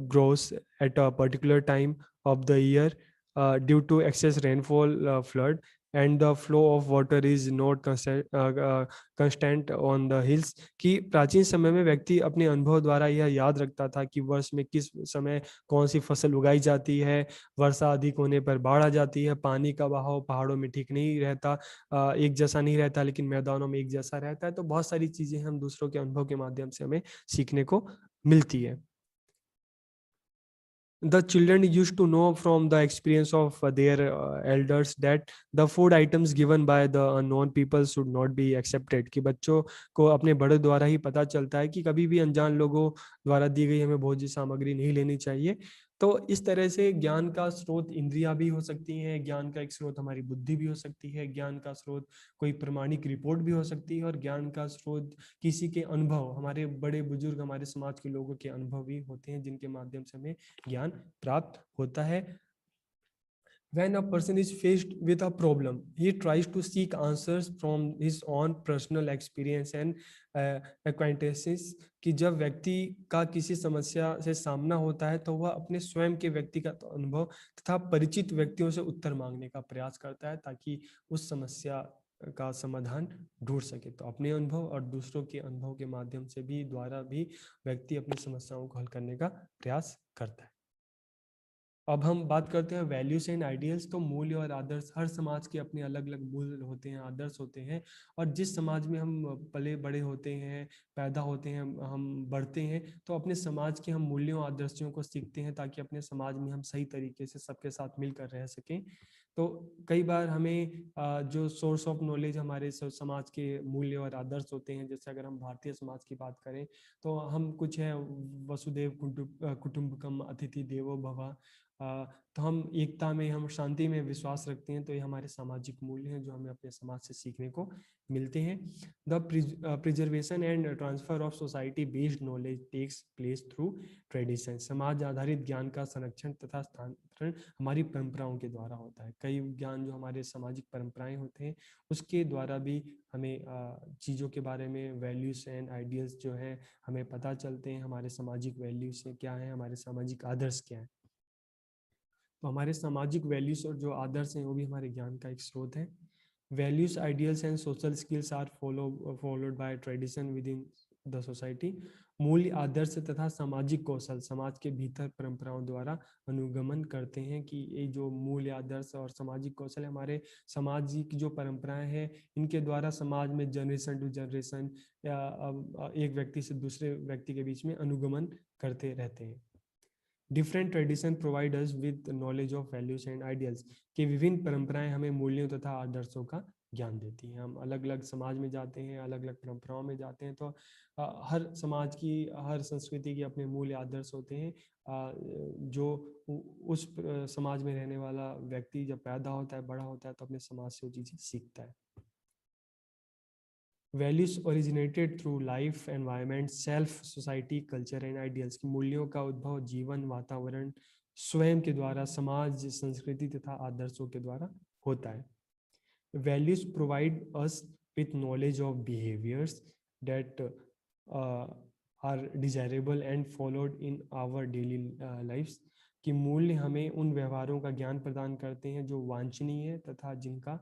grows at a particular time of the year due to excess rainfall, flood, and the flow of water is not constant on the hills। कि प्राचीन समय में व्यक्ति अपने अनुभव द्वारा यह याद रखता था कि वर्ष में किस समय कौन सी फसल उगाई जाती है, वर्षा अधिक होने पर बाढ़ आ जाती है, पानी का बहाव पहाड़ों में ठीक नहीं रहता, एक जैसा नहीं रहता, लेकिन मैदानों में एक जैसा रहता है। तो बहुत सारी चीजें हम दूसरों के अनुभव के माध्यम से हमें सीखने को मिलती है। The children used to know from the experience of their elders that the food items given by the unknown people should not be accepted। कि बच्चों को अपने बड़े द्वारा ही पता चलता है कि कभी भी अनजान लोगों द्वारा दी गई हमें भोज्य सामग्री नहीं लेनी चाहिए। तो इस तरह से ज्ञान का स्रोत इंद्रियां भी हो सकती हैं, ज्ञान का एक स्रोत हमारी बुद्धि भी हो सकती है, ज्ञान का स्रोत कोई प्रमाणिक रिपोर्ट भी हो सकती है, और ज्ञान का स्रोत किसी के अनुभव, हमारे बड़े बुजुर्ग, हमारे समाज के लोगों के अनुभव भी होते हैं, जिनके माध्यम से हमें ज्ञान प्राप्त होता है। When a person is faced with a problem, he tries to seek answers from his own personal experience and acquaintances। कि जब व्यक्ति का किसी समस्या से सामना होता है तो वह अपने स्वयं के व्यक्तिगत अनुभव तथा परिचित व्यक्तियों से उत्तर मांगने का प्रयास करता है, ताकि उस समस्या का समाधान ढूंढ सके। तो अपने अनुभव और दूसरों के अनुभव के माध्यम से भी, द्वारा भी, व्यक्ति अपनी समस्याओं को हल करने का प्रयास करता है। अब हम बात करते हैं वैल्यूज एंड आइडियल्स। तो मूल्य और आदर्श, हर समाज के अपने अलग अलग मूल्य होते हैं, आदर्श होते हैं। और जिस समाज में हम पले बड़े होते हैं, पैदा होते हैं, हम बढ़ते हैं, तो अपने समाज के हम मूल्यों आदर्शों को सीखते हैं, ताकि अपने समाज में हम सही तरीके से सबके साथ मिलकर रह सकें। तो कई बार हमें जो सोर्स ऑफ नॉलेज हमारे समाज के मूल्य और आदर्श होते हैं, जैसे अगर हम भारतीय समाज की बात करें तो हम कुछ है, वसुदेव कुटुंबकम, अतिथि देवो भव। तो हम एकता में, हम शांति में विश्वास रखते हैं। तो ये हमारे सामाजिक मूल्य हैं जो हमें अपने समाज से सीखने को मिलते हैं। The preservation and transfer of society based knowledge takes place through tradition. समाज आधारित ज्ञान का संरक्षण तथा स्थानांतरण हमारी परंपराओं के द्वारा होता है। कई ज्ञान जो हमारे सामाजिक परंपराएं होते हैं, उसके द्वारा भी हमें चीज़ों के बारे में, वैल्यूज एंड आइडियल्स जो है, हमें पता चलते हैं। हमारे सामाजिक वैल्यूज क्या है, हमारे सामाजिक आदर्श क्या है। तो हमारे सामाजिक वैल्यूज और जो आदर्श हैं, वो भी हमारे ज्ञान का एक स्रोत है। Values, ideals and social skills are followed by tradition within the society. मूल्य, आदर्श तथा सामाजिक कौशल समाज के भीतर परंपराओं द्वारा अनुगमन करते हैं। कि ये जो मूल्य, आदर्श और सामाजिक कौशल हमारे समाज की जो परंपराएं हैं, इनके द्वारा समाज में जनरेशन टू जनरेशन या एक व्यक्ति से दूसरे व्यक्ति के बीच में अनुगमन करते रहते हैं। Different tradition provide us with knowledge of values and ideals, कि विभिन्न परंपराएं हमें मूल्यों तथा आदर्शों का ज्ञान देती हैं। हम अलग अलग समाज में जाते हैं, अलग अलग परंपराओं में जाते हैं, तो हर समाज की, हर संस्कृति के अपने मूल्य आदर्श होते हैं, जो उस समाज में रहने वाला व्यक्ति जब पैदा होता है, बड़ा होता है, तो अपने समाज से वो चीज़ें सीखता है। Values originated through life, environment, self, society, culture and ideals, की मूल्यों का उद्भव जीवन, वातावरण, स्वयं के द्वारा, समाज, संस्कृति तथा आदर्शों के द्वारा होता है। Values provide us with knowledge of behaviours that are desirable and followed in our daily lifes, कि मूल्य हमें उन व्यवहारों का ज्ञान प्रदान करते हैं जो वांछनीय है तथा जिनका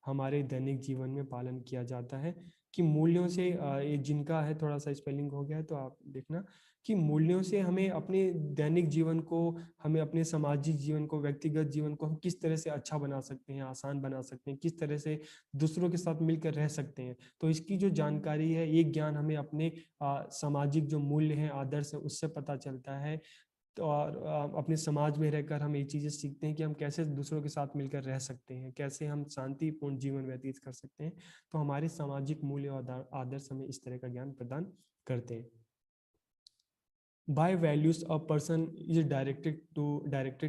हमारे दैनिक जीवन में पालन किया जाता है। कि मूल्यों से, ये जिनका है थोड़ा सा स्पेलिंग हो गया है तो आप देखना, कि मूल्यों से हमें अपने दैनिक जीवन को, हमें अपने सामाजिक जीवन को, व्यक्तिगत जीवन को हम किस तरह से अच्छा बना सकते हैं, आसान बना सकते हैं, किस तरह से दूसरों के साथ मिलकर रह सकते हैं। तो इसकी जो जानकारी है, ये ज्ञान हमें अपने सामाजिक जो मूल्य हैं, आदर्श है, उससे पता चलता है। तो और अपने समाज में रहकर हम ये चीज़ें सीखते हैं कि हम कैसे दूसरों के साथ मिलकर रह सकते हैं, कैसे हम शांतिपूर्ण जीवन व्यतीत कर सकते हैं। तो हमारे सामाजिक मूल्य और आदर्श हमें इस तरह का ज्ञान प्रदान करते हैं। By values, a person is directed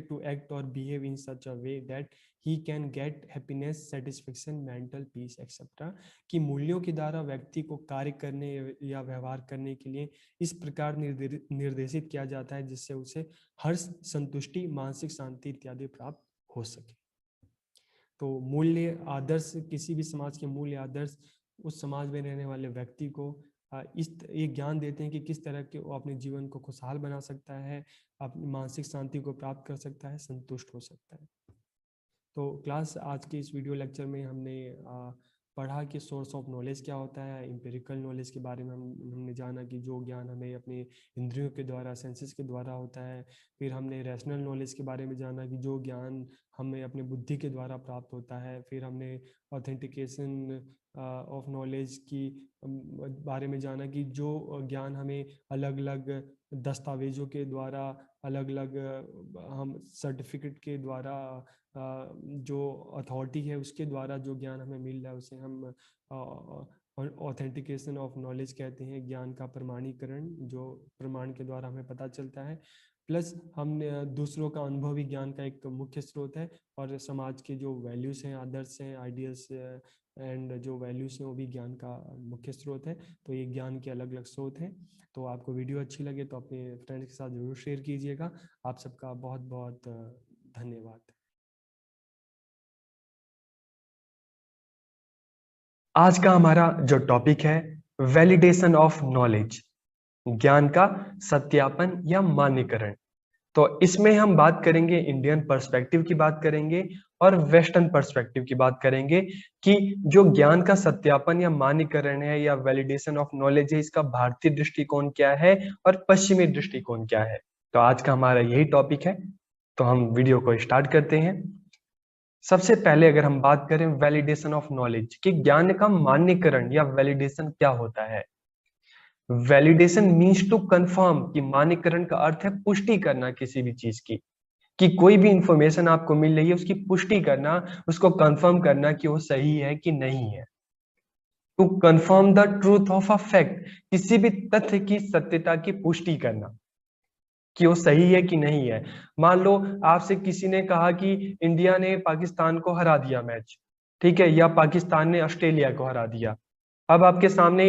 to act or behave in such a way that he can get happiness, satisfaction, mental peace, etc. कि मूल्यों के द्वारा व्यक्ति को कार्य करने या व्यवहार करने के लिए इस प्रकार निर्देशित किया जाता है जिससे उसे हर्ष, संतुष्टि, मानसिक शांति इत्यादि प्राप्त हो सके। तो मूल्य आदर्श, किसी भी समाज के मूल्य आदर्श उस समाज में रहने वाले व्यक्ति को इस ये ज्ञान देते हैं कि किस तरह के वो अपने जीवन को खुशहाल बना सकता है, अपनी मानसिक शांति को प्राप्त कर सकता है, संतुष्ट हो सकता है। तो क्लास, आज के इस वीडियो लेक्चर में हमने पढ़ा कि सोर्स ऑफ नॉलेज क्या होता है, एम्पिरिकल नॉलेज के बारे में हमने जाना कि जो ज्ञान हमें अपने इंद्रियों के द्वारा, सेंसेस के द्वारा होता है। फिर हमने रैशनल नॉलेज के बारे में जाना कि जो ज्ञान हमें अपने बुद्धि के द्वारा प्राप्त होता है। फिर हमने ऑथेंटिकेशन ऑफ नॉलेज की बारे में जाना कि जो ज्ञान हमें अलग अलग दस्तावेजों के द्वारा, अलग अलग हम सर्टिफिकेट के द्वारा, जो अथॉरिटी है उसके द्वारा जो ज्ञान हमें मिल रहा है उसे हम ऑथेंटिकेशन ऑफ नॉलेज कहते हैं, ज्ञान का प्रमाणीकरण, जो प्रमाण के द्वारा हमें पता चलता है। प्लस हम दूसरों का अनुभवी ज्ञान का एक मुख्य स्रोत है, और समाज के जो वैल्यूज हैं, आदर्श हैं, आइडियल्स एंड जो वैल्यूज हैं वो भी ज्ञान का मुख्य स्रोत है। तो ये ज्ञान के अलग अलग स्रोत हैं। तो आपको वीडियो अच्छी लगे तो अपने फ्रेंड्स के साथ जरूर शेयर कीजिएगा। आप सबका बहुत बहुत धन्यवाद। आज का हमारा जो टॉपिक है, वैलिडेशन ऑफ नॉलेज, ज्ञान का सत्यापन या मान्यकरण। तो इसमें हम बात करेंगे, इंडियन पर्सपेक्टिव की बात करेंगे और वेस्टर्न पर्सपेक्टिव की बात करेंगे कि जो ज्ञान का सत्यापन या मान्यकरण है या वैलिडेशन ऑफ नॉलेज है, इसका भारतीय दृष्टिकोण क्या है और पश्चिमी दृष्टिकोण क्या है। तो आज का हमारा यही टॉपिक है। तो हम वीडियो को स्टार्ट करते हैं। सबसे पहले अगर हम बात करें वैलिडेशन ऑफ नॉलेज, कि ज्ञान का मान्यकरण या वैलिडेशन क्या होता है। वैलिडेशन मीन्स टू कंफर्म, कि मान्यकरण का अर्थ है पुष्टि करना किसी भी चीज की, कि कोई भी इंफॉर्मेशन आपको मिल रही है उसकी पुष्टि करना, उसको कंफर्म करना कि वो सही है कि नहीं है। To confirm the truth of a fact, किसी भी तथ्य की सत्यता की पुष्टि करना कि वो सही है कि नहीं है। मान लो आपसे किसी ने कहा कि इंडिया ने पाकिस्तान को हरा दिया मैच, ठीक है, या पाकिस्तान ने ऑस्ट्रेलिया को हरा दिया। अब आपके सामने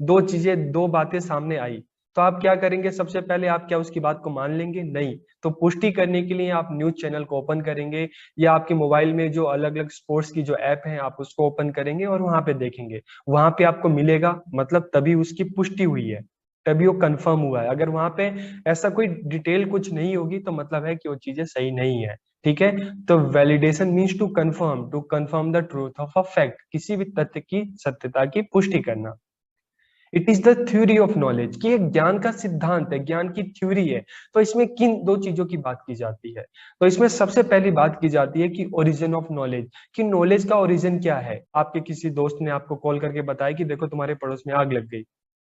दो चीजें, दो बातें सामने आई, तो आप क्या करेंगे? सबसे पहले आप क्या उसकी बात को मान लेंगे? नहीं। तो पुष्टि करने के लिए आप न्यूज चैनल को ओपन करेंगे, या आपके मोबाइल में जो अलग अलग स्पोर्ट्स की जो ऐप है आप उसको ओपन करेंगे और वहां पे देखेंगे। वहां पे आपको मिलेगा, मतलब तभी उसकी पुष्टि हुई है, तभी वो कंफर्म हुआ है। अगर वहां पे ऐसा कोई डिटेल कुछ नहीं होगी तो मतलब है कि वो चीजें सही नहीं है। ठीक है, तो validation means to confirm the truth of a fact, किसी भी तथ्य की सत्यता की पुष्टि करना। It is the theory of knowledge, कि एक ज्ञान का सिद्धांत है, ज्ञान की थ्योरी है। तो इसमें किन दो चीजों की बात की जाती है? तो इसमें सबसे पहली बात की जाती है कि ओरिजिन ऑफ नॉलेज, कि नॉलेज का ओरिजिन क्या है। आपके किसी दोस्त ने आपको कॉल करके बताया कि देखो तुम्हारे पड़ोस में आग लग गई,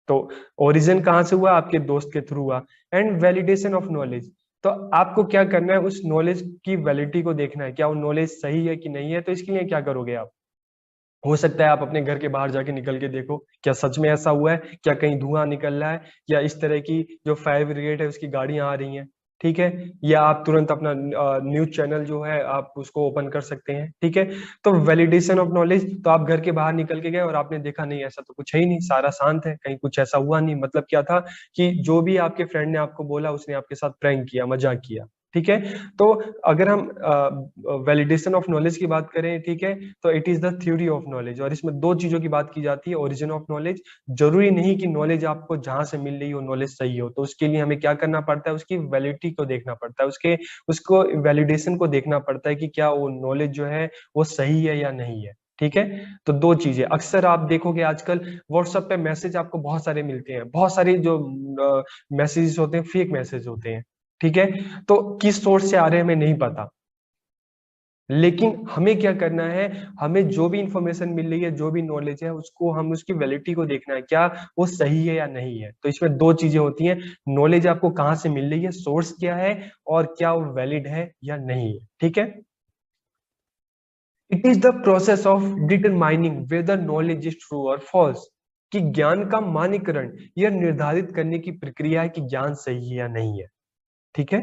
तो ओरिजिन कहाँ से हुआ? आपके दोस्त के थ्रू हुआ। एंड वैलिडेशन ऑफ नॉलेज,
तो आपको क्या करना है, उस नॉलेज की वैलिडिटी को देखना है, क्या वो नॉलेज सही है कि नहीं है। तो इसके लिए क्या करोगे आप, हो सकता है आप अपने घर के बाहर जाके निकल के देखो, क्या सच में ऐसा हुआ है, क्या कहीं धुआं निकल रहा है, या इस तरह की जो फायर ब्रिगेड है उसकी गाड़ियां आ रही हैं, ठीक है। या आप तुरंत अपना न्यूज चैनल जो है आप उसको ओपन कर सकते हैं, ठीक है। तो वैलिडेशन ऑफ नॉलेज, तो आप घर के बाहर निकल के गए और आपने देखा नहीं ऐसा तो कुछ है ही नहीं, सारा शांत है, कहीं कुछ ऐसा हुआ नहीं, मतलब क्या था कि जो भी आपके फ्रेंड ने आपको बोला उसने आपके साथ प्रैंक किया, मजाक किया, ठीक है। तो अगर हम वैलिडेशन ऑफ नॉलेज की बात करें, ठीक है, तो it is the theory of knowledge, और इसमें दो चीजों की बात की जाती है, ओरिजिन ऑफ नॉलेज। जरूरी नहीं कि नॉलेज आपको जहां से मिल रही हो नॉलेज सही हो, तो उसके लिए हमें क्या करना पड़ता है, उसकी वैलिडिटी को देखना पड़ता है, उसको वैलिडेशन को देखना पड़ता है कि क्या वो नॉलेज जो है वो सही है या नहीं है, ठीक है। तो दो चीजें, अक्सर आप देखोगे आजकल व्हाट्सएप पे मैसेज आपको बहुत सारे मिलते हैं, बहुत सारे जो मैसेजेस होते हैं फेक मैसेज होते हैं, ठीक है। तो किस सोर्स से आ रहे हैं हमें नहीं पता, लेकिन हमें क्या करना है, हमें जो भी इंफॉर्मेशन मिल रही है, जो भी नॉलेज है, उसको हम उसकी वैलिडिटी को देखना है, क्या वो सही है या नहीं है। तो इसमें दो चीजें होती हैं, नॉलेज आपको कहाँ से मिल रही है, सोर्स क्या है, और क्या वो वैलिड है या नहीं है, ठीक है। It is the process of determining weather knowledge is true और फॉल्स, कि ज्ञान का मानकीकरण यह निर्धारित करने की प्रक्रिया है कि ज्ञान सही है या नहीं है, ठीक है।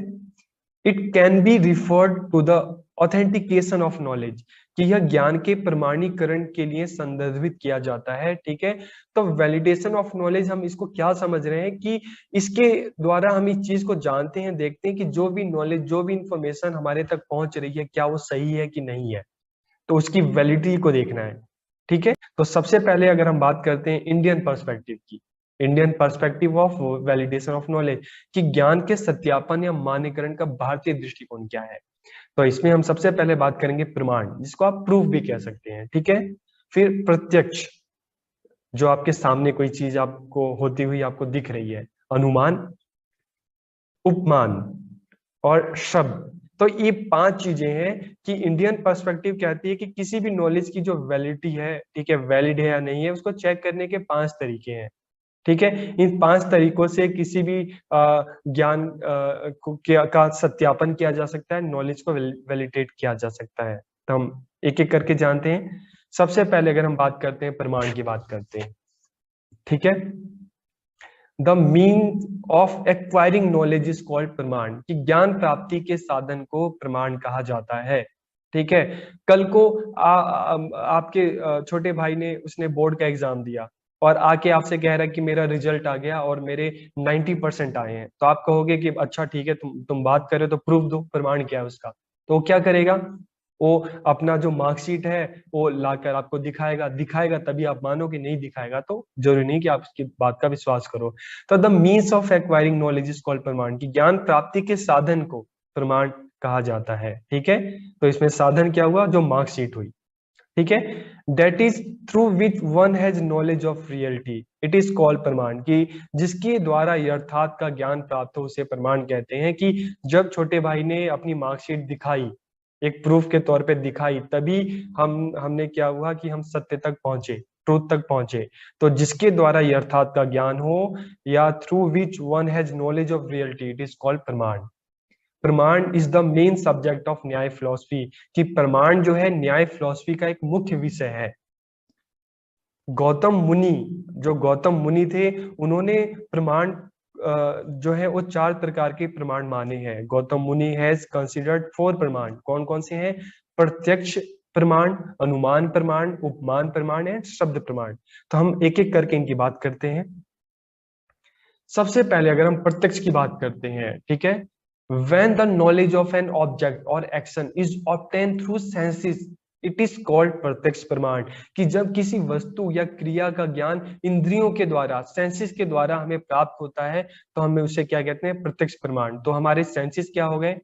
It can be referred to the authentication of knowledge, कि यह ज्ञान के प्रमाणीकरण के लिए संदर्भित किया जाता है, ठीक है। तो वैलिडेशन ऑफ नॉलेज हम इसको क्या समझ रहे हैं कि इसके द्वारा हम इस चीज को जानते हैं, देखते हैं कि जो भी नॉलेज, जो भी इंफॉर्मेशन हमारे तक पहुंच रही है, क्या वो सही है कि नहीं है, तो उसकी वैलिडिटी को देखना है, ठीक है। तो सबसे पहले अगर हम बात करते हैं इंडियन पर्सपेक्टिव की, Indian perspective of validation of knowledge, कि ज्ञान के सत्यापन या मान्यकरण का भारतीय दृष्टिकोण क्या है। तो इसमें हम सबसे पहले बात करेंगे प्रमाण, जिसको आप प्रूफ भी कह सकते हैं, ठीक है। फिर प्रत्यक्ष, जो आपके सामने कोई चीज आपको होती हुई आपको दिख रही है। अनुमान, उपमान और शब्द। तो ये पांच चीजें हैं कि इंडियन पर्सपेक्टिव कहती है कि किसी भी नॉलेज की जो वैलिडिटी है, ठीक है, वैलिड है या नहीं है, उसको चेक करने के पांच तरीके हैं, ठीक है। इन पांच तरीकों से किसी भी ज्ञान का सत्यापन किया जा सकता है, नॉलेज को वैलिडेट किया जा सकता है। तो हम एक एक करके जानते हैं। सबसे पहले अगर हम बात करते हैं, प्रमाण की बात करते हैं, ठीक है। The mean of acquiring knowledge is called प्रमाण, कि ज्ञान प्राप्ति के साधन को प्रमाण कहा जाता है, ठीक है। कल को आपके छोटे भाई ने, उसने बोर्ड का एग्जाम दिया और आके आपसे कह रहा है कि मेरा रिजल्ट आ गया और मेरे 90% आए हैं, तो आप कहोगे कि अच्छा ठीक है, तुम बात कर रहे हो तो प्रूफ दो, प्रमाण क्या है उसका। तो वो क्या करेगा, वो अपना जो मार्कशीट है वो लाकर आपको दिखाएगा, दिखाएगा तभी आप मानोगे, नहीं दिखाएगा तो जरूरी नहीं कि आप इसकी बात का विश्वास करो। तो the means of acquiring knowledge is called प्रमाण, की ज्ञान प्राप्ति के साधन को प्रमाण कहा जाता है, ठीक है। तो इसमें साधन क्या हुआ, जो मार्कशीट हुई, ठीक है। That is through which one has knowledge of reality, it is called प्रमाण, की जिसके द्वारा यथार्थ का ज्ञान प्राप्त हो उसे प्रमाण कहते हैं। कि जब छोटे भाई ने अपनी मार्कशीट दिखाई, एक प्रूफ के तौर पे दिखाई, तभी हमने क्या हुआ कि हम सत्य तक पहुंचे, ट्रूथ तक पहुंचे। तो जिसके द्वारा यथार्थ का ज्ञान हो, या through which one has knowledge of reality, it is called प्रमाण। प्रमाण is the main subject of न्याय फिलोसफी, कि प्रमाण जो है न्याय फिलोसफी का एक मुख्य विषय है। गौतम मुनि, जो गौतम मुनि थे, उन्होंने प्रमाण जो है वो चार प्रकार के प्रमाण माने हैं। गौतम मुनि हैज कंसिडर्ड फोर प्रमाण, कौन कौन से हैं, प्रत्यक्ष प्रमाण, अनुमान प्रमाण, उपमान प्रमाण है, शब्द प्रमाण। तो हम एक एक करके इनकी बात करते हैं। सबसे पहले अगर हम प्रत्यक्ष की बात करते हैं, ठीक है। When the knowledge of an object or action is obtained through senses, it is called प्रत्यक्ष प्रमाण, कि जब किसी वस्तु या क्रिया का ज्ञान इंद्रियों के द्वारा, सेंसेस के द्वारा हमें प्राप्त होता है, तो हमें उसे क्या कहते हैं, प्रत्यक्ष प्रमाण। तो हमारे सेंसेस क्या हो गए,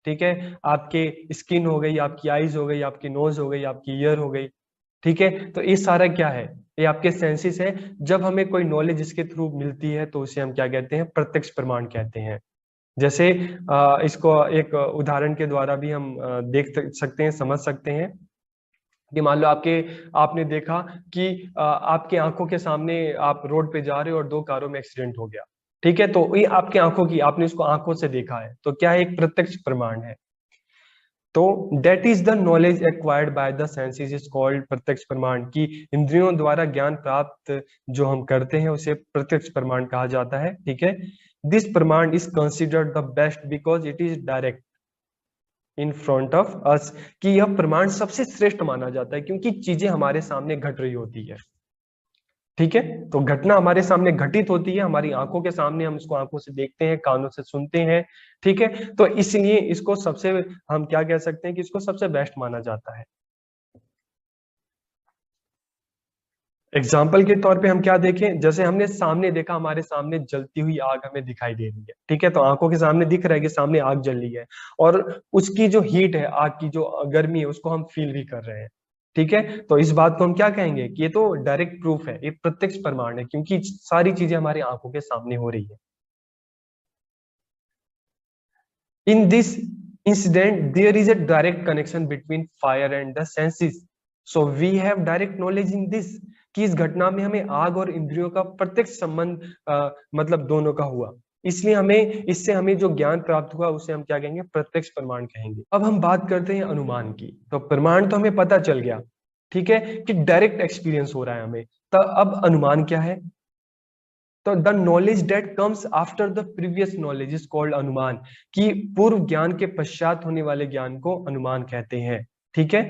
ठीक है, आपके स्किन हो गई, आपकी आईज हो गई, आपकी नोज हो गई, आपकी ईयर हो गई, ठीक है। तो ये सारा क्या है, ये आपके सेंसेस है। जब हमें कोई नॉलेज इसके थ्रू मिलती है तो उसे हम क्या कहते हैं, प्रत्यक्ष प्रमाण कहते हैं। जैसे इसको एक उदाहरण के द्वारा भी हम देख सकते हैं, समझ सकते हैं। कि मान लो आपने देखा कि आपके आंखों के सामने आप रोड पे जा रहे हो और दो कारों में एक्सीडेंट हो गया, ठीक है, तो ये आपकी आंखों की, आपने इसको आंखों से देखा है, तो क्या है, एक प्रत्यक्ष प्रमाण है। तो that is the knowledge acquired by the senses is called प्रत्यक्ष प्रमाण, की इंद्रियों द्वारा ज्ञान प्राप्त जो हम करते हैं उसे प्रत्यक्ष प्रमाण कहा जाता है। ठीक है, दिस प्रमाण is considered the best because it is direct in front of us, कि यह प्रमाण सबसे श्रेष्ठ माना जाता है क्योंकि चीजें हमारे सामने घट रही होती है। ठीक है, तो घटना हमारे सामने घटित होती है, हमारी आंखों के सामने, हम इसको आंखों से देखते हैं, कानों से सुनते हैं। ठीक है, तो इसलिए इसको सबसे, हम क्या कह सकते हैं कि इसको सबसे बेस्ट माना जाता है। एग्जाम्पल के तौर पे हम क्या देखें, जैसे हमने सामने देखा, हमारे सामने जलती हुई आग हमें दिखाई दे रही है। ठीक है, तो आंखों के सामने दिख रहा है कि सामने आग जल रही है, और उसकी जो हीट है, आग की जो गर्मी है, उसको हम फील भी कर रहे हैं। ठीक है, तो इस बात को हम क्या कहेंगे कि ये तो डायरेक्ट प्रूफ है, ये प्रत्यक्ष प्रमाण है, क्योंकि सारी चीजें हमारी आंखों के सामने हो रही है। In this incident, there is a direct connection between fire and the senses. So we have direct knowledge in this, कि इस घटना में हमें आग और इंद्रियों का प्रत्यक्ष संबंध मतलब दोनों का हुआ, इसलिए हमें, इससे हमें जो ज्ञान प्राप्त हुआ उसे हम क्या कहेंगे, प्रत्यक्ष प्रमाण कहेंगे। अब हम बात करते हैं अनुमान की। तो प्रमाण तो हमें पता चल गया, ठीक है, कि डायरेक्ट एक्सपीरियंस हो रहा है हमें। तो अब अनुमान क्या है, तो the knowledge that comes after the previous knowledge is called अनुमान, कि पूर्व ज्ञान के पश्चात होने वाले ज्ञान को अनुमान कहते हैं। ठीक है,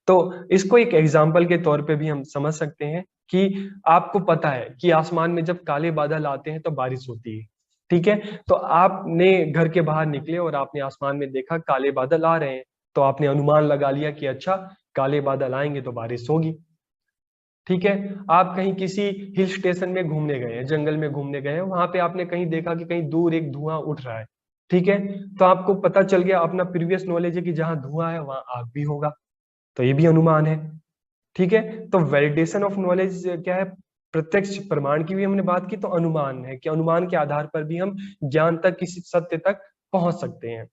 तो इसको एक एग्जाम्पल के तौर पे भी हम समझ सकते हैं कि आपको पता है कि आसमान में जब काले बादल आते हैं तो बारिश होती है। ठीक है, तो आपने घर के बाहर निकले और आपने आसमान में देखा काले बादल आ रहे हैं, तो आपने अनुमान लगा लिया कि अच्छा, काले बादल आएंगे तो बारिश होगी। ठीक है, आप कहीं किसी हिल स्टेशन में घूमने गए हैं, जंगल में घूमने गए हैं, वहां पे आपने कहीं देखा कि कहीं दूर एक धुआं उठ रहा है। ठीक है, तो आपको पता चल गया, अपना प्रीवियस नॉलेज है कि जहां धुआं है वहां आग भी होगा, तो ये भी अनुमान है। ठीक है, तो वैलिडेशन ऑफ नॉलेज क्या है, प्रत्यक्ष प्रमाण की भी हमने बात की, तो अनुमान है कि अनुमान के आधार पर भी हम ज्ञान तक, किसी सत्य तक पहुंच सकते हैं।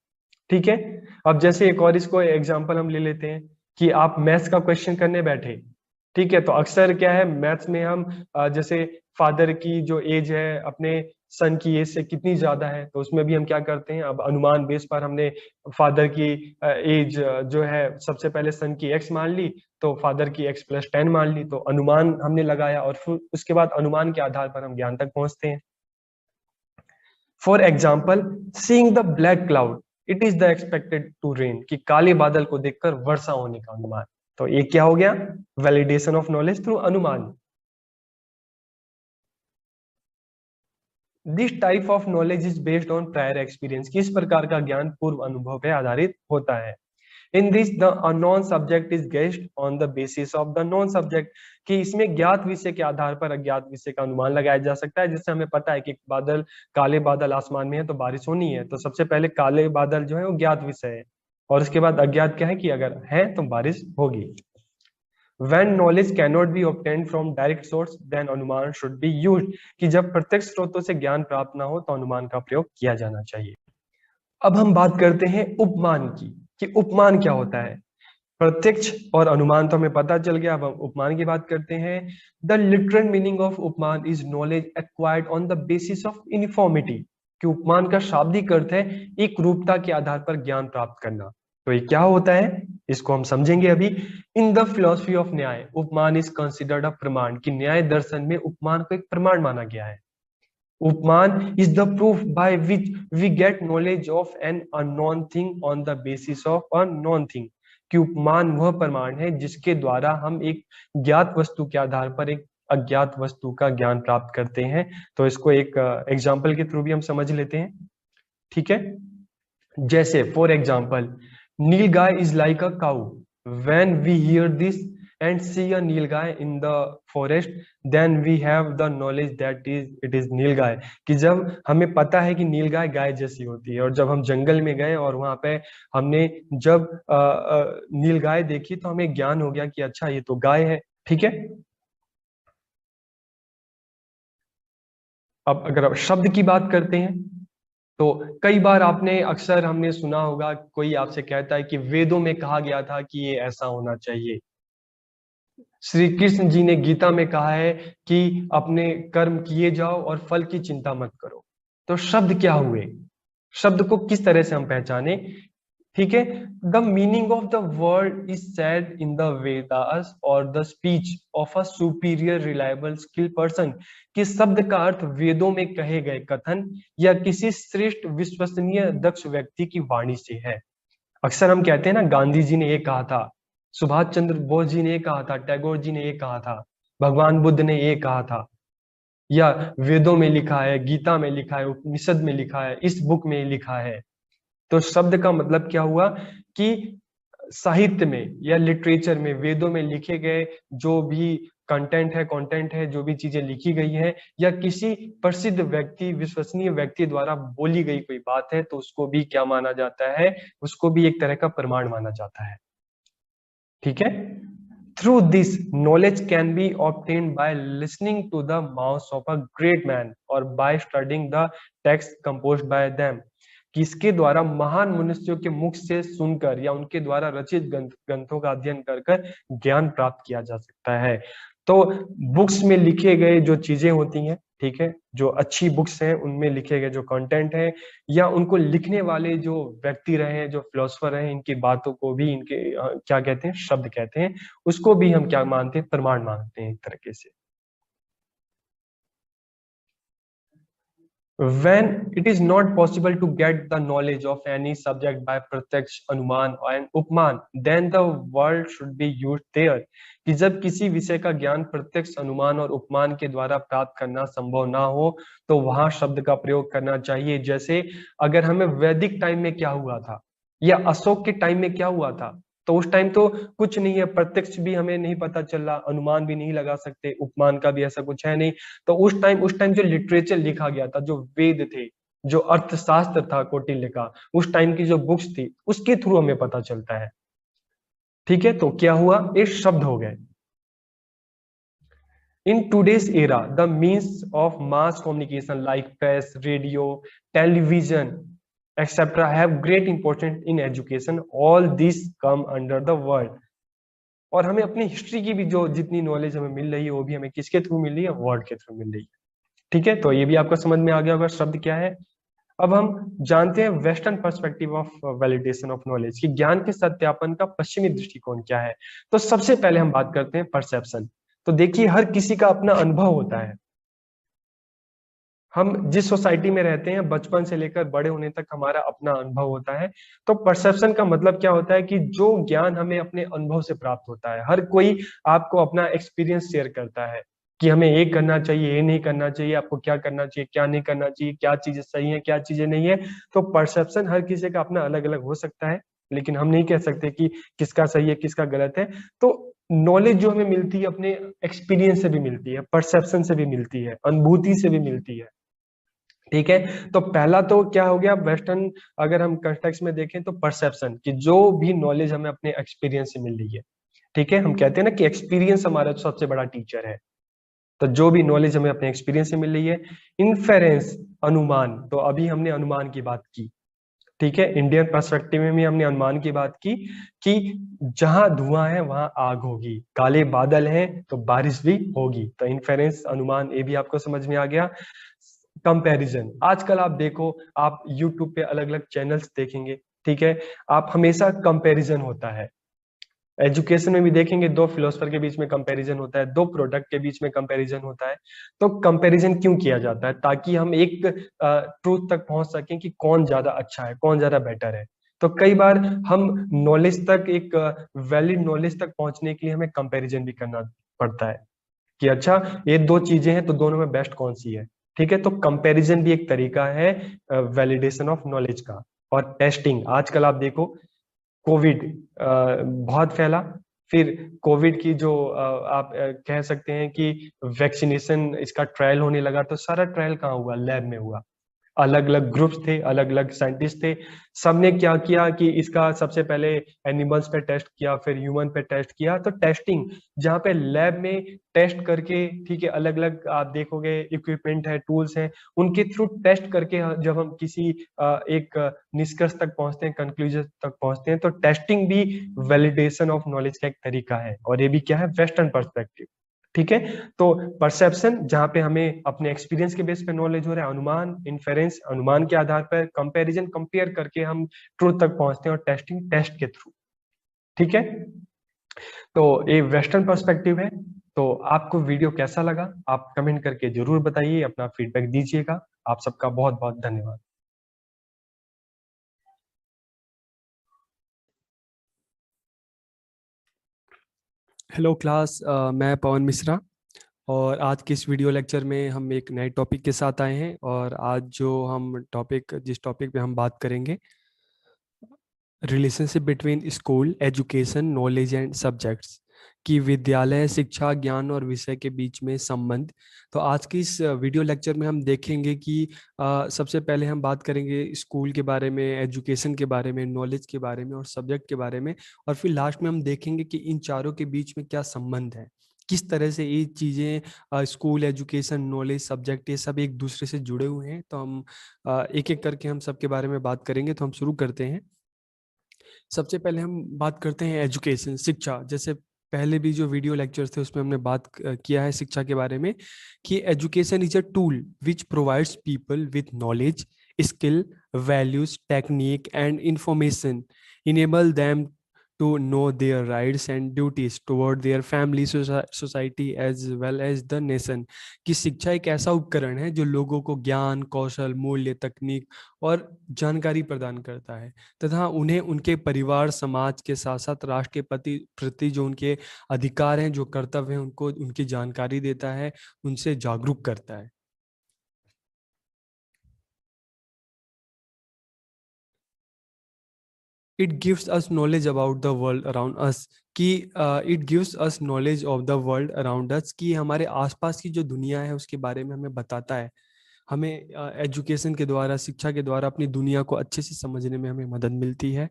ठीक है, अब जैसे एक और इसको एग्जांपल हम ले लेते हैं कि आप मैथ्स का क्वेश्चन करने बैठे। ठीक है, तो अक्सर क्या है, मैथ्स में हम जैसे फादर की जो एज है अपने सन की एज से कितनी ज्यादा है, तो उसमें भी हम क्या करते हैं, अब अनुमान बेस पर हमने फादर की एज जो है, सबसे पहले सन की एक्स मान ली, तो फादर की एक्स प्लस 10 मान ली, तो अनुमान हमने लगाया, और फिर उसके बाद अनुमान के आधार पर हम ज्ञान तक पहुंचते हैं। For example, seeing the black cloud it is the expected to rain, कि काले बादल को देखकर वर्षा होने का अनुमान। तो ये क्या हो गया, वैलिडेशन ऑफ नॉलेज थ्रू अनुमान। This type of knowledge is based on prior experience, किस प्रकार का ज्ञान पूर्व अनुभव पे आधारित होता है। In this the non subject is guessed on the basis of the non subject, कि इसमें ज्ञात विषय के आधार पर अज्ञात विषय का अनुमान लगाया जा सकता है। जिससे हमें पता है कि बादल, काले बादल आसमान में है तो बारिश होनी है, तो सबसे पहले काले बादल जो है वो ज्ञात विषय है, और उसके बाद अज्ञात क्या है कि अगर है तो बारिश होगी। When knowledge cannot be obtained from direct source, then अनुमान should be used, कि जब प्रत्यक्ष स्रोतों से ज्ञान प्राप्त ना हो तो अनुमान का प्रयोग किया जाना चाहिए। अब हम बात करते हैं उपमान की, कि उपमान क्या होता है। प्रत्यक्ष और अनुमान तो हमें पता चल गया, अब हम उपमान की बात करते हैं। द लिटरल मीनिंग ऑफ उपमान is knowledge acquired on the basis of uniformity, कि उपमान का शाब्दिक अर्थ है एक रूपता के आधार पर ज्ञान प्राप्त करना। तो ये क्या होता है, इसको हम समझेंगे अभी। इन द फिलोसफी ऑफ न्याय, उपमान इज कंसिडर्ड अ प्रमाण, कि न्याय दर्शन में उपमान को एक प्रमाण माना गया है। उपमान is the proof by which we get knowledge of an unknown thing on the basis of a known thing, कि उपमान वह प्रमाण है जिसके द्वारा हम एक ज्ञात वस्तु के आधार पर एक अज्ञात वस्तु का ज्ञान प्राप्त करते हैं। तो इसको एक एग्जाम्पल के थ्रू भी हम समझ लेते हैं। ठीक है, जैसे for example, nilgai is like a cow, when we hear this and see a nilgai in the forest, then we have the knowledge that it is nilgai, कि जब हमें पता है कि नीलगाय गाय जैसी होती है, और जब हम जंगल में गए और वहां पे हमने जब नीलगाय देखी तो हमें ज्ञान हो गया कि अच्छा ये तो गाय है। ठीक है, अब अगर आप शब्द की बात करते हैं, तो कई बार आपने, अक्सर हमने सुना होगा, कोई आपसे कहता है कि वेदों में कहा गया था कि ये ऐसा होना चाहिए। श्री कृष्ण जी ने गीता में कहा है कि अपने कर्म किए जाओ और फल की चिंता मत करो। तो शब्द क्या हुए, शब्द को किस तरह से हम पहचाने, ठीक है। The meaning of the word is said in the Vedas और the speech of a superior reliable skill person, कि शब्द का अर्थ वेदों में कहे गए कथन या किसी श्रेष्ठ विश्वसनीय दक्ष व्यक्ति की वाणी से है। अक्सर हम कहते हैं ना, गांधी जी ने ये कहा था, सुभाष चंद्र बोस जी ने ये कहा था, टैगोर जी ने ये कहा था, भगवान बुद्ध ने ये कहा था, या वेदों में लिखा है, गीता में लिखा है, उपनिषद में लिखा है, इस बुक में लिखा है। तो शब्द का मतलब क्या हुआ कि साहित्य में या लिटरेचर में, वेदों में लिखे गए जो भी कंटेंट है, जो भी चीजें लिखी गई है, या किसी प्रसिद्ध व्यक्ति, विश्वसनीय व्यक्ति द्वारा बोली गई कोई बात है, तो उसको भी क्या माना जाता है, उसको भी एक तरह का प्रमाण माना जाता है, ठीक है। Through this knowledge can be obtained by listening to the mouth of a great man और by studying the text composed by them, कि इसके द्वारा महान मनुष्यों के मुख से सुनकर या उनके द्वारा रचित ग्रंथों का अध्ययन कर कर ज्ञान प्राप्त किया जा सकता है। तो बुक्स में लिखे गए जो चीजें होती हैं, ठीक है, जो अच्छी बुक्स हैं उनमें लिखे गए जो कंटेंट है, या उनको लिखने वाले जो व्यक्ति रहे हैं, जो फिलोसफर हैं, इनकी बातों को भी इनके क्या कहते हैं, शब्द कहते हैं, उसको भी हम क्या मानते हैं, प्रमाण मानते हैं एक तरीके से। When it is not possible to get the knowledge of any subject by प्रत्यक्ष, अनुमान and उपमान, then the word should be used there, कि जब किसी विषय का ज्ञान प्रत्यक्ष, अनुमान और उपमान के द्वारा प्राप्त करना संभव ना हो, तो वहां शब्द का प्रयोग करना चाहिए। जैसे अगर हमें वैदिक टाइम में क्या हुआ था, या अशोक के टाइम में क्या हुआ था, तो उस टाइम तो कुछ नहीं है, प्रत्यक्ष भी हमें नहीं पता चल रहा, अनुमान भी नहीं लगा सकते, उपमान का भी ऐसा कुछ है नहीं। तो उस टाइम जो लिटरेचर लिखा गया था, जो वेद थे, जो अर्थशास्त्र था कौटिल्य का, उस टाइम की जो बुक्स थी, उसके थ्रू हमें पता चलता है, ठीक है। तो क्या हुआ, ये शब्द हो गए। In today's era, the means of mass communication like press, radio, television, etc. have great importance in education. All these come under the word. और हमें अपनी हिस्ट्री की भी जो जितनी नॉलेज हमें मिल रही है, वो भी हमें किसके थ्रू मिल रही है, वर्ड के थ्रू मिल रही है, ठीक है। तो ये भी आपको समझ में आ गया होगा शब्द क्या है। अब हम जानते हैं western perspective of validation of knowledge, कि ज्ञान के सत्यापन का पश्चिमी दृष्टिकोण क्या है। तो सबसे पहले हम बात करते हैं परसेप्शन। तो देखिए, हर किसी का अपना अनुभव होता है। हम जिस सोसाइटी में रहते हैं, बचपन से लेकर बड़े होने तक हमारा अपना अनुभव होता है। तो परसेप्शन का मतलब क्या होता है, कि जो ज्ञान हमें अपने अनुभव से प्राप्त होता है। हर कोई आपको अपना एक्सपीरियंस शेयर करता है, कि हमें ये करना चाहिए, ये नहीं करना चाहिए, आपको क्या करना चाहिए, क्या नहीं करना चाहिए, क्या चीजें सही है, क्या चीजें नहीं है। तो परसेप्शन हर किसी का अपना अलग अलग हो सकता है, लेकिन हम नहीं कह सकते कि किसका सही है, किसका गलत है। तो नॉलेज जो हमें मिलती है, अपने एक्सपीरियंस से भी मिलती है, परसेप्शन से भी मिलती है, अनुभूति से भी मिलती है, ठीक है। तो पहला तो क्या हो गया वेस्टर्न, अगर हम कंटेक्स्ट में देखें तो परसेप्शन, कि जो भी नॉलेज हमें अपने एक्सपीरियंस से मिल रही है, ठीक है। हम कहते हैं ना कि एक्सपीरियंस हमारा सबसे बड़ा टीचर है। तो जो भी नॉलेज हमें अपने एक्सपीरियंस से मिल रही है। इन्फेरेंस, अनुमान, तो अभी हमने अनुमान की बात की, ठीक है। इंडियन पर्सपेक्टिव में भी हमने अनुमान की बात की, कि जहां धुआं है वहां आग होगी, काले बादल हैं तो बारिश भी होगी। तो इन्फेरेंस, अनुमान, ये भी आपको समझ में आ गया। कंपैरिजन, आजकल आप देखो, आप यूट्यूब पे अलग अलग चैनल्स देखेंगे, ठीक है, आप हमेशा कंपैरिजन होता है। एजुकेशन में भी देखेंगे, दो फिलोसफर के बीच में कंपैरिजन होता है, दो प्रोडक्ट के बीच में कंपैरिजन होता है। तो कंपैरिजन क्यों किया जाता है, ताकि हम एक ट्रूथ तक पहुंच सकें कि कौन ज्यादा अच्छा है, कौन ज्यादा बेटर है। तो कई बार हम नॉलेज तक, एक वैलिड नॉलेज तक पहुंचने के लिए हमें कंपैरिजन भी करना पड़ता है, कि अच्छा ये दो चीजें हैं तो दोनों में बेस्ट कौन सी है, ठीक है। तो कंपैरिजन भी एक तरीका है वैलिडेशन ऑफ नॉलेज का। और टेस्टिंग, आजकल आप देखो, कोविड बहुत फैला, फिर कोविड की जो आप कह सकते हैं कि वैक्सीनेशन, इसका ट्रायल होने लगा, तो सारा ट्रायल कहाँ हुआ, लैब में हुआ। अलग अलग ग्रुप्स थे, अलग अलग साइंटिस्ट थे, सबने क्या किया कि इसका सबसे पहले एनिमल्स पे टेस्ट किया, फिर ह्यूमन पे टेस्ट किया। तो टेस्टिंग, जहाँ पे लैब में टेस्ट करके, ठीक है, अलग अलग आप देखोगे इक्विपमेंट है, टूल्स हैं, उनके थ्रू टेस्ट करके जब हम किसी एक निष्कर्ष तक पहुंचते हैं, कंक्लूजन तक पहुंचते हैं, तो टेस्टिंग भी वैलिडेशन ऑफ नॉलेज का एक तरीका है। और ये भी क्या है, वेस्टर्न पर्सपेक्टिव, ठीक है। तो परसेप्शन, जहां पे हमें अपने एक्सपीरियंस के बेस पे नॉलेज हो रहा है, अनुमान, इन्फेरेंस, अनुमान के आधार पर, कंपैरिजन, कंपेयर करके हम ट्रूथ तक पहुंचते हैं, और टेस्टिंग, टेस्ट के थ्रू। ठीक है। तो ये वेस्टर्न पर्सपेक्टिव है। तो आपको वीडियो कैसा लगा, आप कमेंट करके जरूर बताइए, अपना फीडबैक दीजिएगा। आप सबका बहुत बहुत धन्यवाद।
हेलो क्लास, मैं पवन मिश्रा। और आज के इस वीडियो लेक्चर में हम एक नए टॉपिक के साथ आए हैं। और आज जो हम जिस टॉपिक पे हम बात करेंगे, relationship between school education knowledge and subjects, कि विद्यालय शिक्षा ज्ञान और विषय के बीच में संबंध। तो आज की इस वीडियो लेक्चर में हम देखेंगे कि सबसे पहले हम बात करेंगे स्कूल के बारे में, एजुकेशन के बारे में, नॉलेज के बारे में और सब्जेक्ट के बारे में। और फिर लास्ट में हम देखेंगे कि इन चारों के बीच में क्या संबंध है, किस तरह से ये चीज़ें, स्कूल एजुकेशन नॉलेज सब्जेक्ट, ये सब एक दूसरे से जुड़े हुए हैं। तो हम एक एक करके हम सबके बारे में बात करेंगे। तो हम शुरू करते हैं। सबसे पहले हम बात करते हैं एजुकेशन, शिक्षा। जैसे पहले भी जो वीडियो लेक्चर्स थे उसमें हमने बात किया है शिक्षा के बारे में, कि education is a tool which provides people with knowledge, skill, values, technique and information, enable them to know their rights and duties toward their family, society as well as the nation। कि शिक्षा एक ऐसा उपकरण है जो लोगों को ज्ञान, कौशल, मूल्य, तकनीक और जानकारी प्रदान करता है, तथा उन्हें उनके परिवार, समाज के साथ साथ राष्ट्र के प्रति जो उनके अधिकार हैं, जो कर्तव्य हैं, उनको उनकी जानकारी देता है, उनसे जागरूक करता है। It gives us knowledge about the world around us, कि it gives us knowledge of the world around us, कि हमारे आसपास की जो दुनिया है उसके बारे में हमें बताता है। हमें एजुकेशन के द्वारा, शिक्षा के द्वारा अपनी दुनिया को अच्छे से समझने में हमें मदद मिलती है।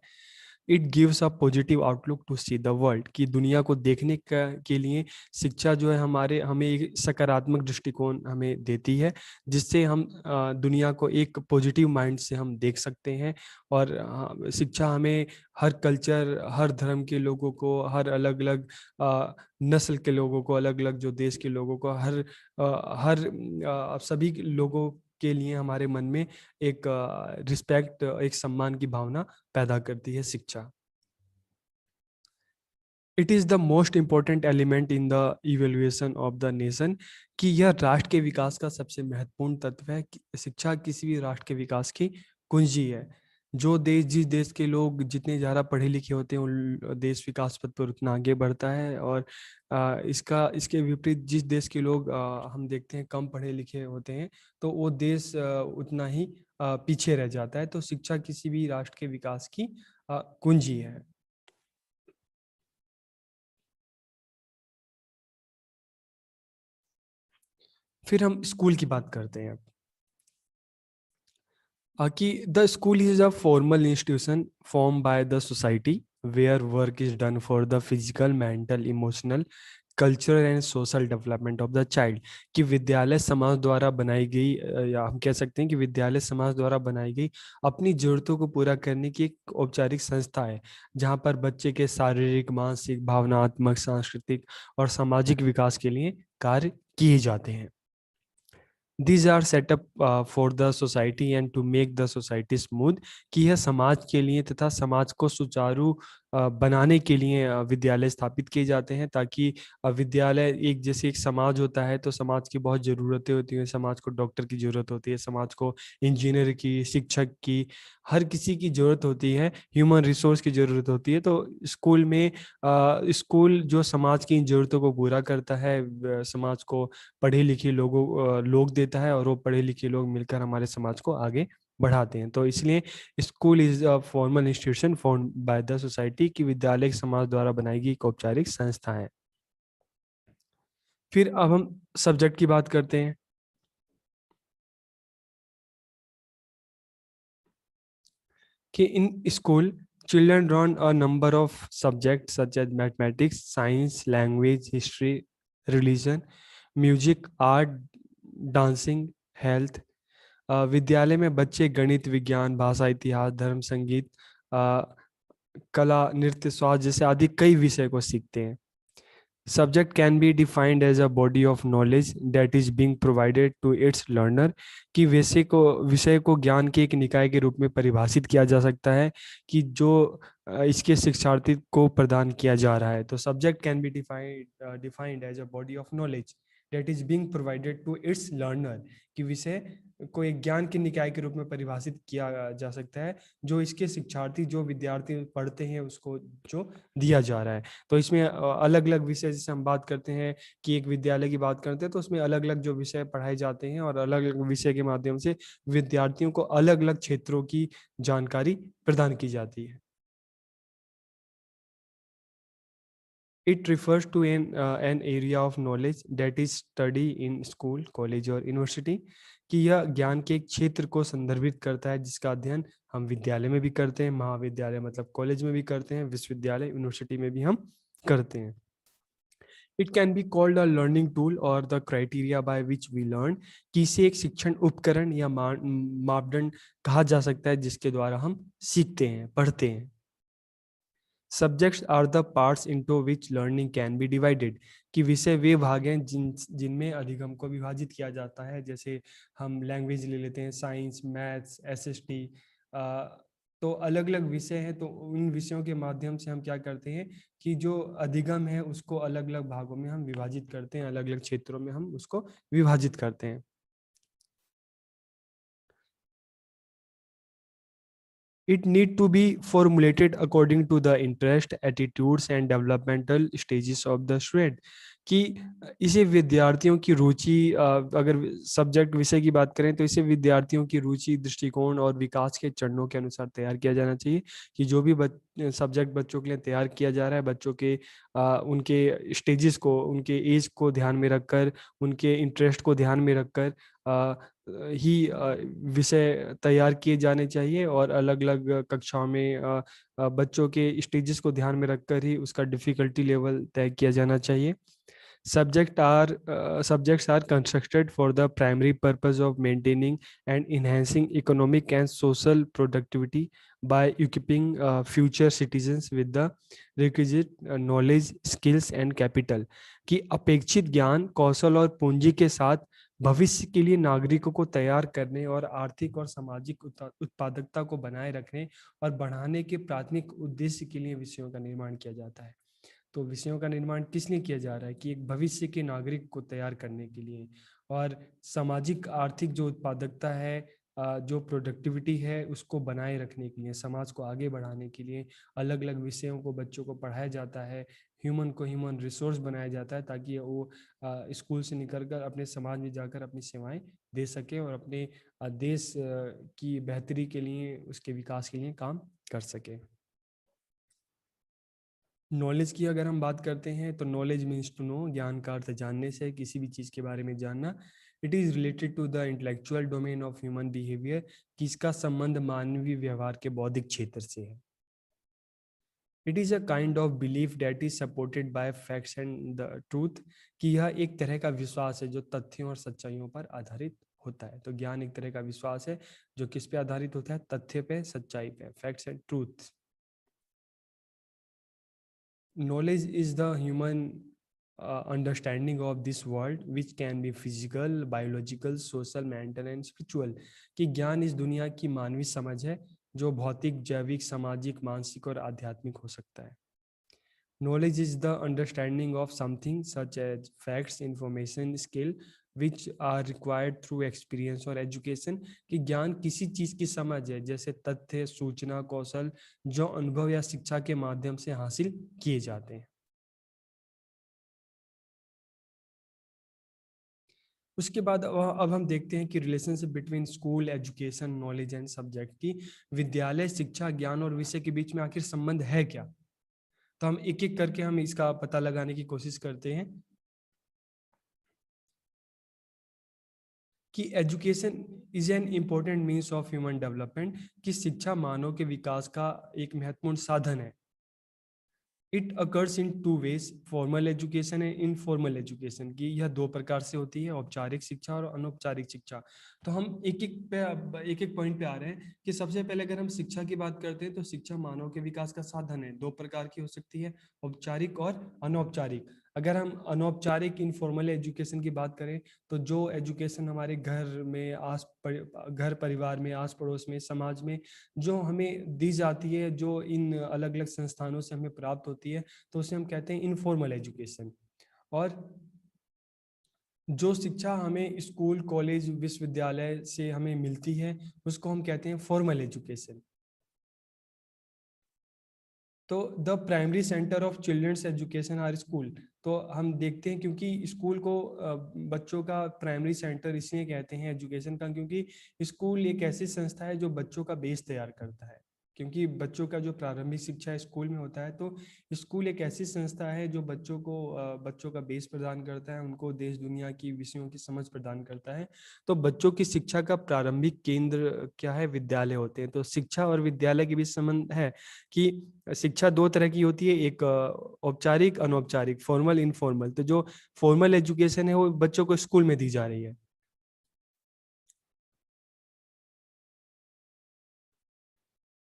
It gives a positive outlook to see the world, की दुनिया को देखने के लिए शिक्षा जो है हमें एक सकारात्मक दृष्टिकोण हमें देती है, जिससे हम दुनिया को एक पॉजिटिव माइंड से हम देख सकते हैं। और शिक्षा हमें हर कल्चर, हर धर्म के लोगों को, हर अलग अलग नस्ल के लोगों को, अलग अलग जो देश के लोगों को, सभी लोगों के लिए हमारे मन में एक रिस्पेक्ट, एक सम्मान की भावना पैदा करती है शिक्षा। It is the most important element in the evaluation of the nation, कि यह राष्ट्र के विकास का सबसे महत्वपूर्ण तत्व है। कि शिक्षा किसी भी राष्ट्र के विकास की कुंजी है। जो देश, जिस देश के लोग जितने ज़्यादा पढ़े लिखे होते हैं, उन देश विकास पथ पर उतना आगे बढ़ता है। और इसके विपरीत जिस देश के लोग हम देखते हैं कम पढ़े लिखे होते हैं, तो वो देश उतना ही पीछे रह जाता है। तो शिक्षा किसी भी राष्ट्र के विकास की कुंजी है। फिर हम स्कूल की बात करते हैं। कि the school is a formal institution form by the society where work is done for the physical, mental, emotional, cultural and social development of the child. कि विद्यालय समाज द्वारा बनाई गई, या हम कह सकते हैं कि विद्यालय समाज द्वारा बनाई गई अपनी जरूरतों को पूरा करने की एक औपचारिक संस्था है, जहां पर बच्चे के शारीरिक, मानसिक, भावनात्मक, सांस्कृतिक और सामाजिक विकास के लिए कार्य किए जाते हैं। These are set up for the society and to make the society smooth, कि यह समाज के लिए तथा समाज को सुचारू बनाने के लिए विद्यालय स्थापित किए जाते हैं, ताकि विद्यालय एक, जैसे एक समाज होता है तो समाज की बहुत ज़रूरतें होती हैं। समाज को डॉक्टर की ज़रूरत होती है, समाज को इंजीनियर की, शिक्षक की, हर किसी की ज़रूरत होती है, ह्यूमन रिसोर्स की ज़रूरत होती है। तो स्कूल में स्कूल जो समाज की इन ज़रूरतों को पूरा करता है, समाज को पढ़े लिखे लोग देता है, और वो पढ़े लिखे लोग मिलकर हमारे समाज को आगे बढ़ाते हैं। तो इसलिए school is a formal institution form by the society, की विद्यालय समाज द्वारा बनाई गई एक औपचारिक संस्था है। फिर अब हम सब्जेक्ट की बात करते हैं। कि in school children learn a number of subjects such as mathematics, science, language, history, religion, music, art, dancing, health। विद्यालय में बच्चे गणित, विज्ञान, भाषा, इतिहास, धर्म, संगीत, कला, नृत्य, स्वास्थ्य जैसे आदि कई विषय को सीखते हैं। Subject can be defined as a body of knowledge that is being provided to its learner, कि विषय को ज्ञान के एक निकाय के रूप में परिभाषित किया जा सकता है कि जो इसके शिक्षार्थी को प्रदान किया जा रहा है। तो subject can be defined as a body of knowledge that is being provided to its learner, कि विषय को एक ज्ञान के निकाय के रूप में परिभाषित किया जा सकता है जो इसके शिक्षार्थी, जो विद्यार्थी पढ़ते हैं, उसको जो दिया जा रहा है। तो इसमें अलग अलग विषय, जैसे हम बात करते हैं कि एक विद्यालय की बात करते हैं तो उसमें अलग अलग जो विषय पढ़ाए जाते हैं और अलग अलग विषय के माध्यम से विद्यार्थियों को अलग अलग क्षेत्रों की जानकारी प्रदान की जाती है। It refers to an area of knowledge that is studied in school, college और university, कि यह ज्ञान के एक क्षेत्र को संदर्भित करता है जिसका अध्ययन हम विद्यालय में भी करते हैं, महाविद्यालय मतलब कॉलेज में भी करते हैं, विश्वविद्यालय यूनिवर्सिटी में भी हम करते हैं। It can be called a learning tool or the criteria by which we learn, कि इसे एक शिक्षण उपकरण या मापदंड कहा जा सकता है जिसके द्वारा हम सीखते हैं, पढ़ते हैं। Subjects are the parts into which learning can be divided, कि विषय वे भाग हैं जिनमें अधिगम को विभाजित किया जाता है। जैसे हम लैंग्वेज ले लेते हैं, साइंस, मैथ्स, एसएसटी, तो अलग अलग विषय हैं। तो उन विषयों के माध्यम से हम क्या करते हैं कि जो अधिगम है उसको अलग अलग भागों में हम विभाजित करते हैं, अलग अलग क्षेत्रों में हम उसको विभाजित करते हैं। It need to be formulated according to the interest, attitudes and developmental stages of the student, कि इसे विद्यार्थियों की रुचि, अगर सब्जेक्ट विषय की बात करें तो इसे विद्यार्थियों की रुचि, दृष्टिकोण और विकास के चरणों के अनुसार तैयार किया जाना चाहिए। कि जो भी सब्जेक्ट बच्चों के लिए तैयार किया जा रहा है, बच्चों के उनके स्टेजेस को, उनके एज को ध्यान में रखकर, उनके इंटरेस्ट को ध्यान में रखकर ही विषय तैयार किए जाने चाहिए और अलग अलग कक्षाओं में बच्चों के स्टेजेस को ध्यान में रखकर ही उसका डिफिकल्टी लेवल तय किया जाना चाहिए। Subjects are constructed for the primary purpose of maintaining and enhancing economic and social productivity by equipping future citizens with the requisite knowledge, skills and capital, कि अपेक्षित ज्ञान, कौशल और पूंजी के साथ भविष्य के लिए नागरिकों को तैयार करने और आर्थिक और सामाजिक उत्पादकता को बनाए रखने और बढ़ाने के प्राथमिक उद्देश्य के लिए विषयों का निर्माण किया जाता है। तो विषयों का निर्माण किस लिए किया जा रहा है कि एक भविष्य के नागरिक को तैयार करने के लिए और सामाजिक आर्थिक जो उत्पादकता है, जो प्रोडक्टिविटी है, उसको बनाए रखने के लिए, समाज को आगे बढ़ाने के लिए अलग अलग विषयों को बच्चों को पढ़ाया जाता है। ह्यूमन को ह्यूमन रिसोर्स बनाया जाता है ताकि वो स्कूल से निकलकर अपने समाज में जाकर अपनी सेवाएं दे सके और अपने देश की बेहतरी के लिए, उसके विकास के लिए काम कर सके। नॉलेज की अगर हम बात करते हैं तो नॉलेज मीन्स टू नो, ज्ञान का अर्थ जानने से, किसी भी चीज़ के बारे में जानना। It is related to the intellectual domain of human behaviour, कि इसका संबंध मानवीय व्यवहार के बौद्धिक क्षेत्र से है। It is a kind of belief that is supported by facts and the truth, कि यह एक तरह का विश्वास है जो तथ्यों और सच्चाइयों पर आधारित होता है। तो ज्ञान एक तरह का विश्वास है जो किस पे आधारित होता है? तथ्य पे, सच्चाई पे, facts and truth. Knowledge is the human understanding of this world, which can be physical, biological, social, mental and spiritual, कि ज्ञान इस दुनिया की मानवीय समझ है जो भौतिक, जैविक, सामाजिक, मानसिक और आध्यात्मिक हो सकता है। Knowledge is the understanding of something such as facts, information, skill which are required through experience और education, कि ज्ञान किसी चीज की समझ है जैसे तथ्य, सूचना, कौशल जो अनुभव या शिक्षा के माध्यम से हासिल किए जाते हैं। उसके बाद अब हम देखते हैं कि relationship between school, education, knowledge and subject, की विद्यालय, शिक्षा, ज्ञान और विषय के बीच में आखिर संबंध है क्या। तो हम एक एक करके हम इसका पता लगाने की कोशिश करते हैं कि education is an important means of human development, कि शिक्षा मानव के विकास का एक महत्वपूर्ण साधन है। It occurs in two ways, formal education and informal education, की यह दो प्रकार से होती है, औपचारिक शिक्षा और अनौपचारिक शिक्षा। तो हम एक एक पॉइंट पे आ रहे हैं कि सबसे पहले अगर हम शिक्षा की बात करते हैं तो शिक्षा मानव के विकास का साधन है, दो प्रकार की हो सकती है, औपचारिक और अनौपचारिक। अगर हम अनौपचारिक इनफॉर्मल एजुकेशन की बात करें, तो जो एजुकेशन हमारे घर में घर परिवार में, आस पड़ोस में, समाज में जो हमें दी जाती है, जो इन अलग अलग संस्थानों से हमें प्राप्त होती है, तो उसे हम कहते हैं इनफॉर्मल एजुकेशन। और जो शिक्षा हमें स्कूल, कॉलेज, विश्वविद्यालय से हमें मिलती है, उसको हम कहते हैं फॉर्मल एजुकेशन। तो the primary centre of children's education are school. तो हम देखते हैं, क्योंकि स्कूल को बच्चों का प्राइमरी सेंटर इसलिए कहते हैं एजुकेशन का, क्योंकि स्कूल एक ऐसी संस्था है जो बच्चों का बेस तैयार करता है। क्योंकि बच्चों का जो प्रारंभिक शिक्षा स्कूल में होता है, तो स्कूल एक ऐसी संस्था है जो बच्चों का बेस प्रदान करता है, उनको देश दुनिया की विषयों की समझ प्रदान करता है। तो बच्चों की शिक्षा का प्रारंभिक केंद्र क्या है? विद्यालय होते हैं। तो शिक्षा और विद्यालय के बीच संबंध है कि शिक्षा दो तरह की होती है, एक औपचारिक, अनौपचारिक, फॉर्मल, इनफॉर्मल। तो जो फॉर्मल एजुकेशन है वो बच्चों को स्कूल में दी जा रही है।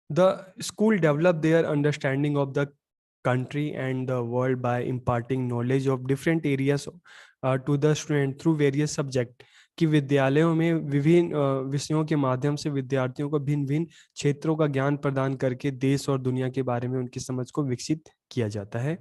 The school develop their understanding of the country and the world by imparting knowledge of different areas to the student through various subject। कि विद्यालयों में विभिन्न विषयों के माध्यम से विद्यार्थियों को भिन्न भिन्न क्षेत्रों का ज्ञान प्रदान करके देश और दुनिया के बारे में उनकी समझ को विकसित किया जाता है।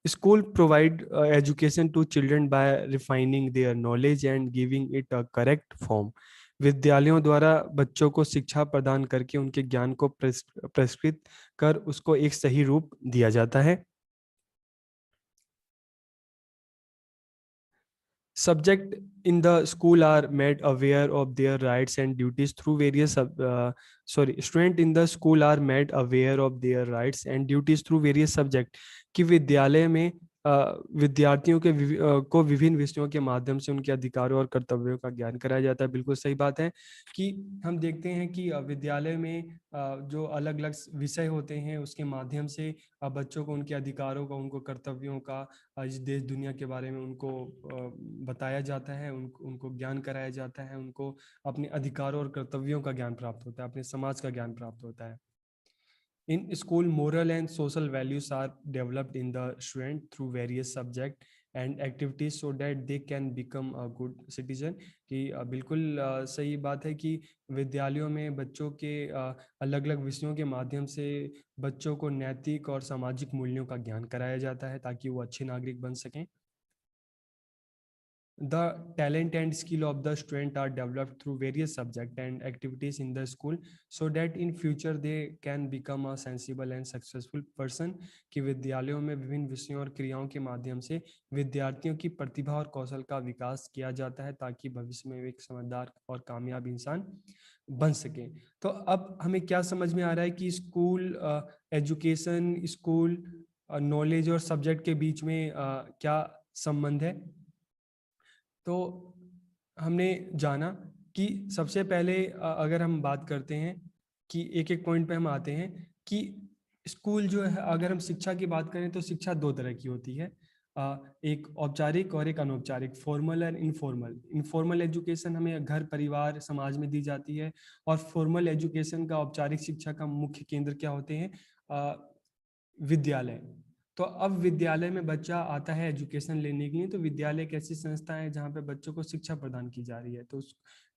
School provide education to children by refining their knowledge and giving it a correct form। विद्यालयों द्वारा बच्चों को शिक्षा प्रदान करके उनके ज्ञान को प्रस्फुटित कर उसको एक सही रूप दिया जाता है। Subject in the school are made aware of their rights and duties through various student in the school are made aware of their rights and duties through various subject। कि विद्यालय में विद्यार्थियों को विभिन्न विषयों के माध्यम से उनके अधिकारों और कर्तव्यों का ज्ञान कराया जाता है। बिल्कुल सही बात है कि हम देखते हैं कि विद्यालय में जो अलग अलग विषय होते हैं, उसके माध्यम से बच्चों को उनके अधिकारों का, उनको कर्तव्यों का, इस देश दुनिया के बारे में उनको बताया जाता है, उनको ज्ञान कराया जाता है, उनको अपने अधिकारों और कर्तव्यों का ज्ञान प्राप्त होता है, अपने समाज का ज्ञान प्राप्त होता है। In school, moral and social values are developed in the student through various subject and activities so that they can become a good citizen। कि बिल्कुल सही बात है कि विद्यालयों में बच्चों के अलग अलग विषयों के माध्यम से बच्चों को नैतिक और सामाजिक मूल्यों का ज्ञान कराया जाता है, ताकि वो अच्छे नागरिक बन सकें। The talent and skill of the student are developed through various subject and activities in the school so that in future they can become a sensible and successful person। कि विद्यालयों में विभिन्न विषयों और क्रियाओं के माध्यम से विद्यार्थियों की प्रतिभा और कौशल का विकास किया जाता है, ताकि भविष्य में वे एक समझदार और कामयाब इंसान बन सके। तो अब हमें क्या समझ में आ रहा है कि स्कूल एजुकेशन, स्कूल नॉलेज और सब्जेक्ट के बीच में क्या संबंध है। तो हमने जाना कि सबसे पहले अगर हम बात करते हैं कि एक एक पॉइंट पे हम आते हैं कि स्कूल जो है, अगर हम शिक्षा की बात करें तो शिक्षा दो तरह की होती है, एक औपचारिक और एक अनौपचारिक, फॉर्मल और इनफॉर्मल। इनफॉर्मल एजुकेशन हमें घर, परिवार, समाज में दी जाती है, और फॉर्मल एजुकेशन का, औपचारिक शिक्षा का मुख्य केंद्र क्या होते हैं? विद्यालय। तो अब विद्यालय में बच्चा आता है एजुकेशन लेने के लिए, तो विद्यालय एक ऐसी संस्था है जहाँ पे बच्चों को शिक्षा प्रदान की जा रही है। तो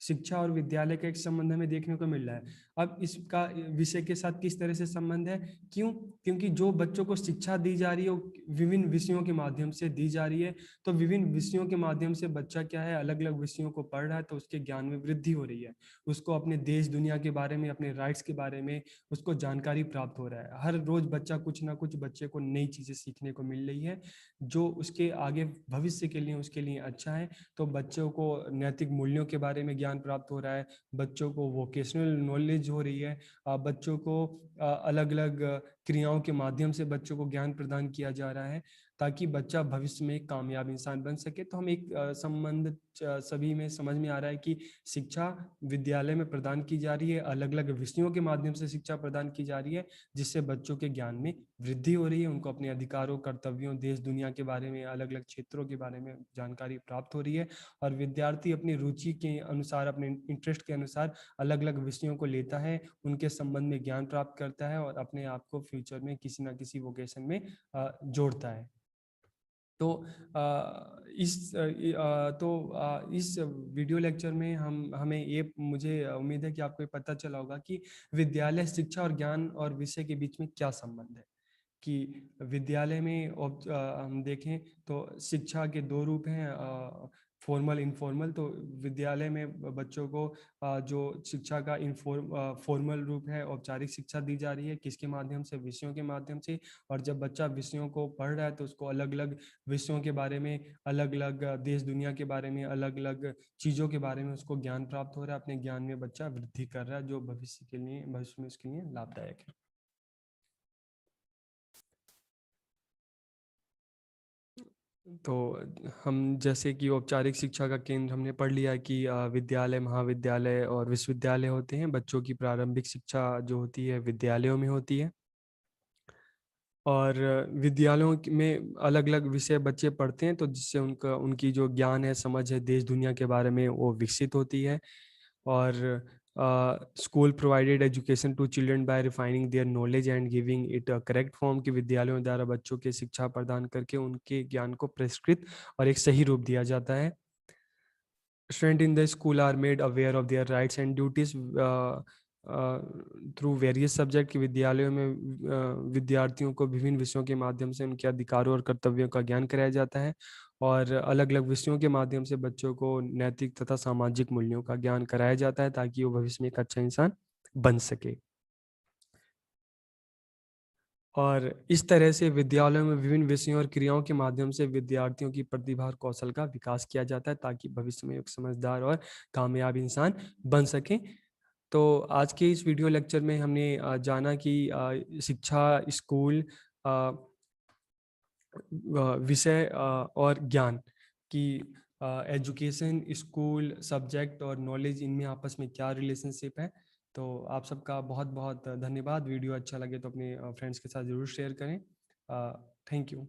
शिक्षा और विद्यालय का एक संबंध हमें देखने को मिल रहा है। अब इसका विषय के साथ किस तरह से संबंध है? क्यों? क्योंकि जो बच्चों को शिक्षा दी जा रही है वो विभिन्न विषयों के माध्यम से दी जा रही है। तो विभिन्न विषयों के माध्यम से बच्चा क्या है, अलग अलग विषयों को पढ़ रहा है, तो उसके ज्ञान में वृद्धि हो रही है। उसको अपने देश दुनिया के बारे में, अपने राइट्स के बारे में उसको जानकारी प्राप्त हो रहा है। हर रोज बच्चा कुछ ना कुछ, बच्चे को नई चीजें सीखने को मिल रही है, जो उसके आगे भविष्य के लिए उसके लिए अच्छा है। तो बच्चों को नैतिक मूल्यों के बारे में ज्ञान प्राप्त हो रहा है, बच्चों को वोकेशनल नॉलेज हो रही है, बच्चों को अलग अलग क्रियाओं के माध्यम से बच्चों को ज्ञान प्रदान किया जा रहा है, ताकि बच्चा भविष्य में एक कामयाब इंसान बन सके। तो हम एक संबंध सभी में समझ में आ रहा है कि शिक्षा विद्यालय में प्रदान की जा रही है, अलग अलग विषयों के माध्यम से शिक्षा प्रदान की जा रही है, जिससे बच्चों के ज्ञान में वृद्धि हो रही है, उनको अपने अधिकारों, कर्तव्यों, देश दुनिया के बारे में, अलग अलग क्षेत्रों के बारे में जानकारी प्राप्त हो रही है। और विद्यार्थी अपनी रुचि के अनुसार, अपने इंटरेस्ट के अनुसार अलग अलग विषयों को लेता है, उनके संबंध में ज्ञान प्राप्त करता है और अपने आप को फ्यूचर में किसी ना किसी वोकेशन में जोड़ता है। तो इस वीडियो लेक्चर में हमें ये मुझे उम्मीद है कि आपको ये पता चला होगा कि विद्यालय शिक्षा और ज्ञान और विषय के बीच में क्या संबंध है। कि विद्यालय में हम देखें तो शिक्षा के दो रूप हैं, फॉर्मल इनफॉर्मल। तो विद्यालय में बच्चों को जो शिक्षा का फॉर्मल रूप है, औपचारिक शिक्षा दी जा रही है, किसके माध्यम से? विषयों के माध्यम से। और जब बच्चा विषयों को पढ़ रहा है तो उसको अलग अलग विषयों के बारे में, अलग अलग देश दुनिया के बारे में, अलग अलग चीज़ों के बारे में उसको ज्ञान प्राप्त हो रहा है। अपने ज्ञान में बच्चा वृद्धि कर रहा है, जो भविष्य में उसके लिए लाभदायक है। तो हम जैसे कि औपचारिक शिक्षा का केंद्र हमने पढ़ लिया है कि विद्यालय, महाविद्यालय और विश्वविद्यालय होते हैं। बच्चों की प्रारंभिक शिक्षा जो होती है विद्यालयों में होती है। और विद्यालयों में अलग अलग विषय बच्चे पढ़ते हैं, तो जिससे उनकी जो ज्ञान है, समझ है देश दुनिया के बारे में, वो विकसित होती है। और school provided education to children by refining their knowledge and giving it a correct form. कि विद्यालयों द्वारा बच्चों के शिक्षा प्रदान करके उनके ज्ञान को परिष्कृत और एक सही रूप दिया जाता है। Students in the school are made aware of their rights and duties through various subject. की विद्यालयों में विद्यार्थियों को विभिन्न विषयों के माध्यम से उनके अधिकारों और कर्तव्यों का ज्ञान कराया जाता है। और अलग अलग विषयों के माध्यम से बच्चों को नैतिक तथा सामाजिक मूल्यों का ज्ञान कराया जाता है, ताकि वो भविष्य में एक अच्छा इंसान बन सके। और इस तरह से विद्यालयों में विभिन्न विषयों और क्रियाओं के माध्यम से विद्यार्थियों की प्रतिभा और कौशल का विकास किया जाता है, ताकि भविष्य में एक समझदार और कामयाब इंसान बन सके। तो आज के इस वीडियो लेक्चर में हमने जाना कि शिक्षा, स्कूल, विषय और ज्ञान की, एजुकेशन, स्कूल, सब्जेक्ट और नॉलेज, इनमें आपस में क्या रिलेशनशिप है। तो आप सबका बहुत बहुत धन्यवाद। वीडियो अच्छा लगे तो अपने फ्रेंड्स के साथ ज़रूर शेयर करें। Thank you.